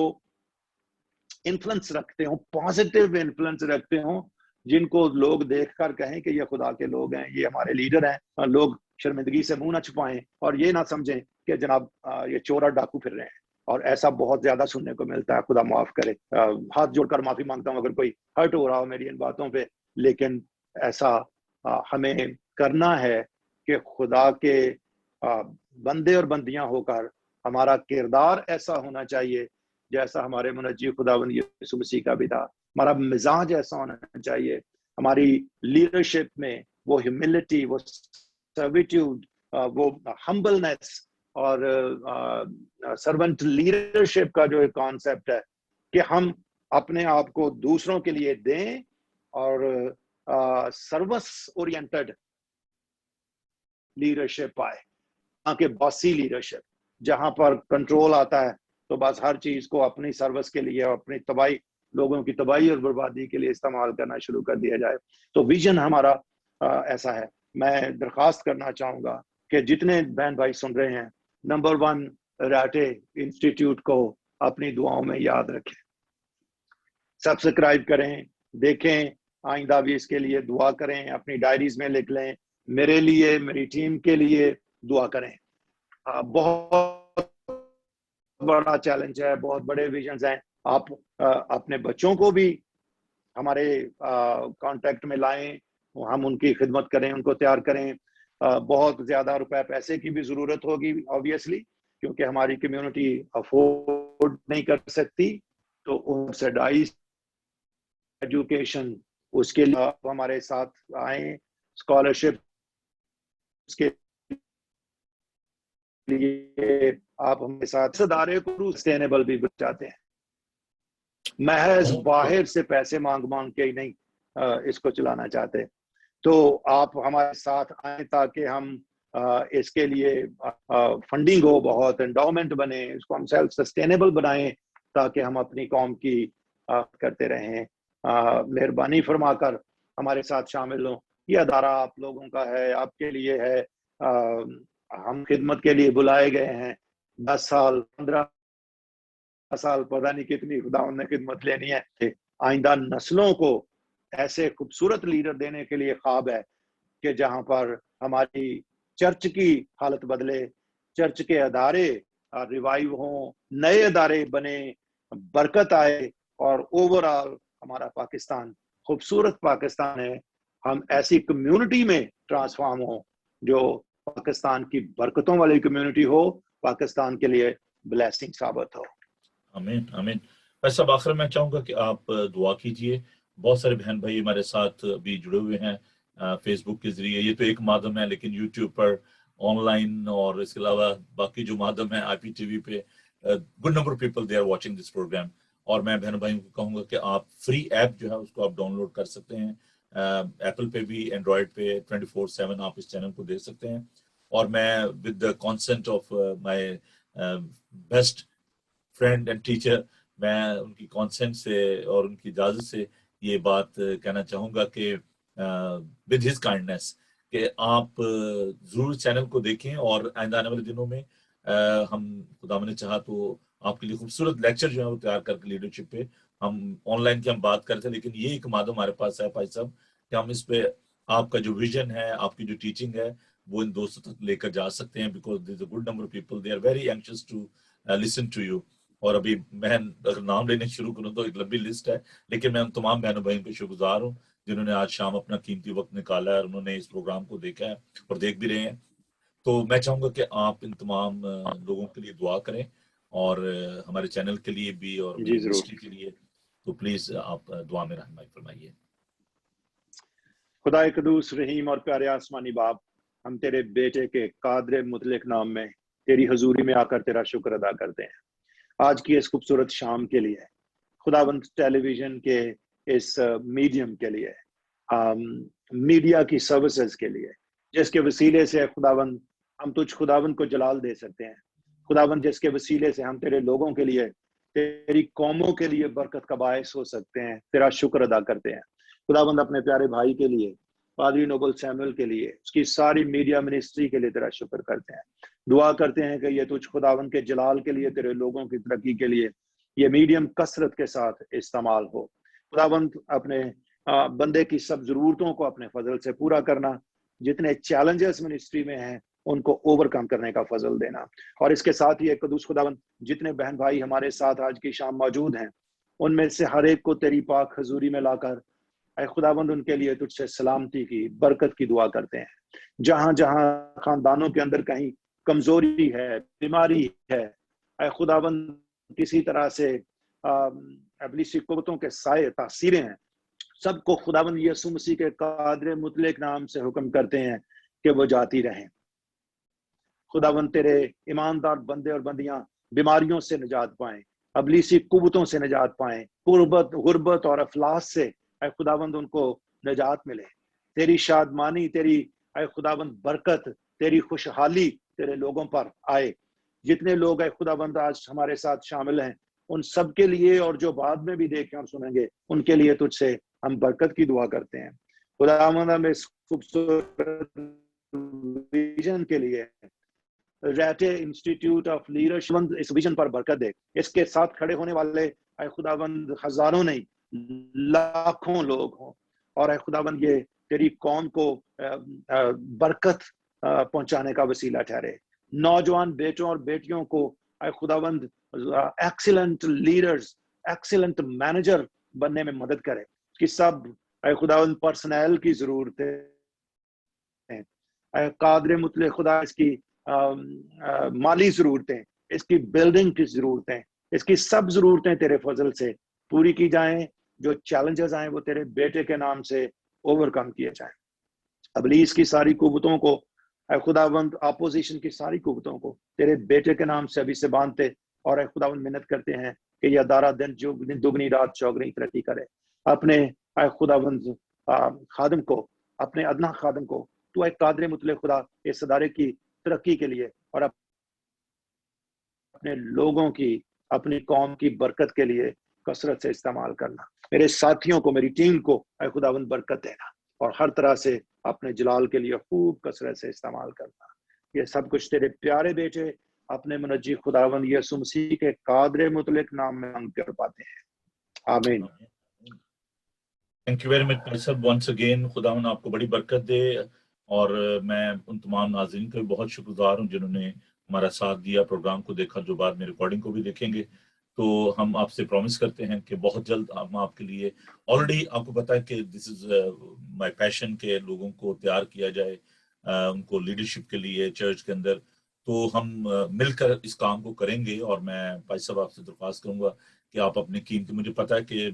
انفلوئنس رکھتے ہوں، پازیٹیو انفلوئنس رکھتے ہوں، جن کو لوگ دیکھ کر کہیں کہ یہ خدا کے لوگ ہیں، یہ ہمارے لیڈر ہیں. لوگ شرمندگی سے منہ نہ چھپائیں اور یہ نہ سمجھیں کہ جناب یہ چور اور ڈاکو پھر رہے ہیں. اور ایسا بہت زیادہ سننے کو ملتا ہے، خدا معاف کرے. ہاتھ جوڑ کر معافی مانگتا ہوں اگر کوئی ہرٹ ہو رہا ہو میری ان باتوں پہ، لیکن ایسا ہمیں کرنا ہے کہ خدا کے بندے اور بندیاں ہو کر ہمارا کردار ایسا ہونا چاہیے جیسا ہمارے منجی خداوند یسوع مسیح کا بھی تھا. हमारा मिजाज ऐसा होना चाहिए, हमारी लीडरशिप में वो ह्यूमिलिटी, वो सर्विट्यूड, वो हम्बलनेस और सर्वेंट लीडरशिप का जो एक कॉन्सेप्ट है कि हम अपने आप को दूसरों के लिए दें और सर्विस ओरिएंटेड लीडरशिप पाए, के बॉसी लीडरशिप, जहां पर कंट्रोल आता है तो बस हर चीज को अपनी सर्विस के लिए, अपनी तबाही, लोगों की तबाही और बर्बादी के लिए इस्तेमाल करना शुरू कर दिया जाए। तो विजन हमारा ऐसा है। मैं दरखास्त करना चाहूंगा कि जितने बहन भाई सुन रहे हैं, नंबर 1 राटे इंस्टीट्यूट को अपनी दुआओं में याद रखें, सब्सक्राइब करें, देखें, आइंदा भी इसके लिए दुआ करें, अपनी डायरीज में लिख लें, मेरे लिए, मेरी टीम के लिए दुआ करें। बहुत बड़ा चैलेंज है, बहुत बड़े विजन्स हैं। आप अपने बच्चों को भी हमारे कांटेक्ट में लाएं, हम उनकी खिदमत करें, उनको तैयार करें। बहुत ज्यादा रुपए पैसे की भी जरूरत होगी ऑब्वियसली, क्योंकि हमारी कम्युनिटी अफोर्ड नहीं कर सकती। तो उनसे डाइस एजुकेशन, उसके लिए आप हमारे साथ आए, स्कॉलरशिप के लिए आप हमारे साथ इदारे को सस्टेनेबल भी बचाते हैं, महज बाहर से पैसे मांग मांग के ही नहीं इसको चलाना चाहते। तो आप हमारे साथ आए ताकि हम इसके लिए फंडिंग हो, बहुत एंडोमेंट बने, इसको हम सेल्फ सस्टेनेबल बनाएं ताकि हम अपनी कौम की करते रहें। मेहरबानी फरमाकर हमारे साथ शामिल हो। ये अदारा आप लोगों का है, आपके लिए है। हम खिदमत के लिए बुलाए गए हैं। 10 साल 15 साल पता नहीं कितनी खुदा ने खिदमत लेनी है। आइंदा नस्लों को ऐसे खूबसूरत लीडर देने के लिए ख्वाब है कि जहां पर हमारी चर्च की हालत बदले, चर्च के अदारे रिवाइव हों, नए अदारे बने, बरकत आए और ओवरऑल हमारा पाकिस्तान खूबसूरत पाकिस्तान है। हम ऐसी कम्युनिटी में ट्रांसफॉर्म हो जो पाकिस्तान की बरकतों वाली कम्युनिटी हो, पाकिस्तान के लिए ब्लेसिंग साबित हो। आमीन आमीन। बस अब आखिर में चाहूंगा कि आप दुआ कीजिए। बहुत सारे बहन भाई हमारे साथ भी जुड़े हुए हैं फेसबुक के जरिए। ये तो एक माध्यम है, लेकिन यूट्यूब पर ऑनलाइन और इसके अलावा बाकी जो माध्यम है IPTV पे good number of people they are watching this program. और मैं बहन भाइयों को कहूंगा कि आप फ्री ऐप जो है उसको आप डाउनलोड कर सकते हैं। एप्पल पे भी, एंड्रॉयड पे 24/7 आप इस चैनल को देख सकते हैं। और मैं with the consent of my best friend and teacher, मैं उनकी कॉन्सेंट से और उनकी इजाजत से ये बात कहना चाहूंगा कि विद हिज काइंडनेस कि आप जरूर चैनल को देखें। और आइंदा आने वाले दिनों में हम खुदा ने चाहा तो आपके लिए खूबसूरत लेक्चर जो है वो तैयार करके लीडरशिप पे, हम ऑनलाइन की हम बात करते हैं, लेकिन ये एक माध्यम हमारे पास है भाई साहब कि हम इस पे आपका जो विजन है, आपकी जो टीचिंग है, वो इन दोस्तों तक लेकर जा सकते हैं। Because there is a good number of people, they are very anxious to listen to you. और अभी मैं अगर नाम लेने शुरू करूं तो एक लंबी लिस्ट है, लेकिन मैं उन तमाम बहनों भाइयों को शुक्रगुजार हूं जिन्होंने आज शाम अपना कीमती वक्त निकाला है और उन्होंने इस प्रोग्राम को देखा है और देख भी रहे हैं। तो मैं चाहूंगा कि आप इन तमाम लोगों के लिए दुआ करें और हमारे चैनल के लिए भी और जी मेरी जरूर। मिनिस्ट्री के लिए। तो प्लीज आप दुआ में रहनुमाई फरमाइए। खुदा कदूस रहीम और प्यारे आसमानी बाप, हम तेरे बेटे के कादर मुतलक नाम में तेरी हजूरी में आकर तेरा शुक्र अदा करते हैं आज की इस खूबसूरत शाम के लिए, खुदावंद टेलीविजन के इस मीडियम के लिए, मीडिया की सर्विसेज के लिए, जिसके वसीले से खुदावंद हम तुझ खुदावंद को जलाल दे सकते हैं। खुदावंद जिसके वसीले से हम तेरे लोगों के लिए, तेरी कौमों के लिए बरकत का बायस हो सकते हैं, तेरा शुक्र अदा करते हैं। खुदावंद अपने प्यारे भाई के लिए, पादरी नोबल सैमुअल के लिए, उसकी सारी मीडिया मिनिस्ट्री के लिए तेरा शुक्र करते हैं। दुआ करते हैं कि ये तुझ खुदावंद के जलाल के लिए, तेरे लोगों की तरक्की के लिए ये मीडियम कसरत के साथ इस्तेमाल हो। खुदावंद अपने बंदे की सब जरूरतों को अपने फजल से पूरा करना, जितने चैलेंजेस मिनिस्ट्री में हैं उनको ओवरकम करने का फजल देना। और इसके साथ ही कदूस खुदावंद जितने बहन भाई हमारे साथ आज की शाम मौजूद हैं, उनमें से हर एक को तेरी पाक हजूरी में लाकर ऐ खुदावंद उनके लिए तुझसे सलामती की, बरकत की दुआ करते हैं। जहां जहां खानदानों के अंदर कहीं कमजोरी है, बीमारी है, ऐ खुदावंद किसी तरह से इब्लीसी कुव्वतों के साए तासीरें हैं, सबको खुदावंद यीशु मसीह के कादर मुतलक नाम से हुक्म करते हैं कि वो जाती रहें। खुदावंद तेरे ईमानदार बंदे और बंदियां बीमारियों से निजात पाएं, इब्लीसी कुव्वतों से निजात पाएं, गुर्बत और अफलास से ऐ खुदावंद उनको निजात मिले। तेरी शादमानी, तेरी ऐ खुदावंद बरकत, तेरी खुशहाली तेरे लोगों पर आए। जितने लोग ऐ खुदावंद आज हमारे साथ शामिल हैं, उन सब के लिए और जो बाद में भी देखें और सुनेंगे, उनके लिए तुझसे हम बरकत की दुआ करते हैं। खुदावंद हम इस खूबसूरत विजन के लिए रैटे इंस्टीट्यूट ऑफ लीडरशिप, इस विजन पर बरकत दे। इसके साथ खड़े होने वाले ऐ खुदावंद हजारों नहीं लाखों लोग हों, और ऐ खुदावंद ये तेरी कौम को बरकत पहुंचाने का वसीला ठहरे। नौजवान बेटों और बेटियों को ऐ खुदावंद एक्सीलेंट लीडर्स, एक्सीलेंट मैनेजर बनने में मदद करे कि सब ऐ खुदावंद पर्सनल की जरूरत है, कादर मुतले खुदा इसकी माली जरूरतें, इसकी बिल्डिंग की जरूरतें, इसकी सब जरूरतें तेरे फजल से पूरी की जाएं। जो चैलेंजेस आए वो तेरे बेटे के नाम से ओवरकम किए जाएं। इब्लीस की सारी कुव्वतों को ऐ खुदावंद, अपोजिशन की सारी कुव्वतों को तेरे बेटे के नाम से अभी से बांधते और ऐ खुदावंद मिन्नत करते हैं कि यह दारा दिन दुगनी रात चौगनी तरक्की करे। अपने ऐ खुदावंद खादम को, अपने अदना खादम को तू एक कादर मुतले खुदा इस अदारे की तरक्की के लिए और अपने लोगों की, अपनी कौम की बरकत के लिए कसरत से इस्तेमाल करना। मेरे साथियों को, मेरी टीम को ऐ खुदावंद बरकत देना और हर तरह से अपने जलाल के लिए खूब कसरत से इस्तेमाल करना। ये सब कुछ तेरे प्यारे बेटे अपने मुनज्जी खुदावंद यीशु मसीह के कादर मुतलक नाम में मांग कर पाते हैं, आमीन। थैंक यू वेरी मच भाई साहब, वंस अगेन खुदावंद आपको बड़ी बरकत दे। और मैं उन तमाम नाज़रीन का भी बहुत शुक्रगुजार हूँ जिन्होंने हमारा साथ दिया, प्रोग्राम को देखा, जो बाद में रिकॉर्डिंग को भी देखेंगे। तो हम आपसे प्रॉमिस करते हैं कि बहुत जल्द हम आपके लिए, ऑलरेडी आपको पता है कि दिस इज माय पैशन के लोगों को तैयार किया जाए, उनको लीडरशिप के लिए चर्च के अंदर। तो हम मिलकर इस काम को करेंगे। और मैं भाई साहब आपसे दरख्वास्त करूंगा कि आप अपनी कीमती, मुझे पता है कि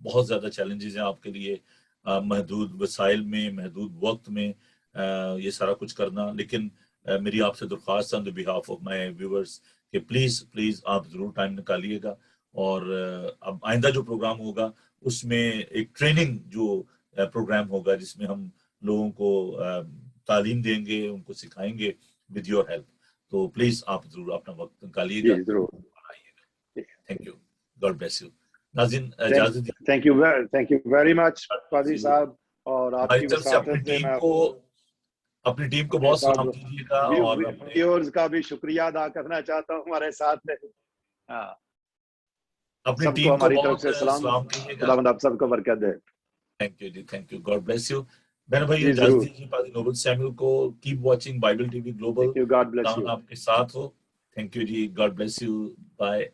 बहुत ज़्यादा चैलेंजेस हैं आपके लिए, महदूद वसाइल में, महदूद वक्त में ये सारा कुछ करना, लेकिन मेरी आपसे दरख्वास्त on the behalf of my viewers कि प्लीज़ आप ज़रूर टाइम निकालिएगा। और अब आइंदा जो प्रोग्राम होगा उसमें एक ट्रेनिंग जो प्रोग्राम होगा जिसमें हम लोगों को तालीम देंगे, उनको सिखाएंगे विद योर हेल्प। तो प्लीज़ आप ज़रूर अपना वक्त निकालिएगा और आइएगा। Thank you, God bless you. नाज़रीन इजाज़त दीजिए। थैंक यू वेरी मच काजी साहब, और आपकी वसातत से मैं अपनी टीम को बहुत सलाम कीजिएगा और व्यूअर्स का भी शुक्रिया अदा करना चाहता हूँ हमारे साथ में। अपनी सबको टीम को हमारी तरफ बहुत से सलाम कीजिएगा। खुदावंद आप सबको बरकत दे। थैंक यू जी, thank you, God bless you. मैंने भाई जी, इजाजत जरूर। दीजिए पादी नोबल सैमुअल को। Keep watching Bible TV global, thank you, God bless you. आपके साथ हो। थैंक यू जी, गॉड ब्लेस यू, बाय।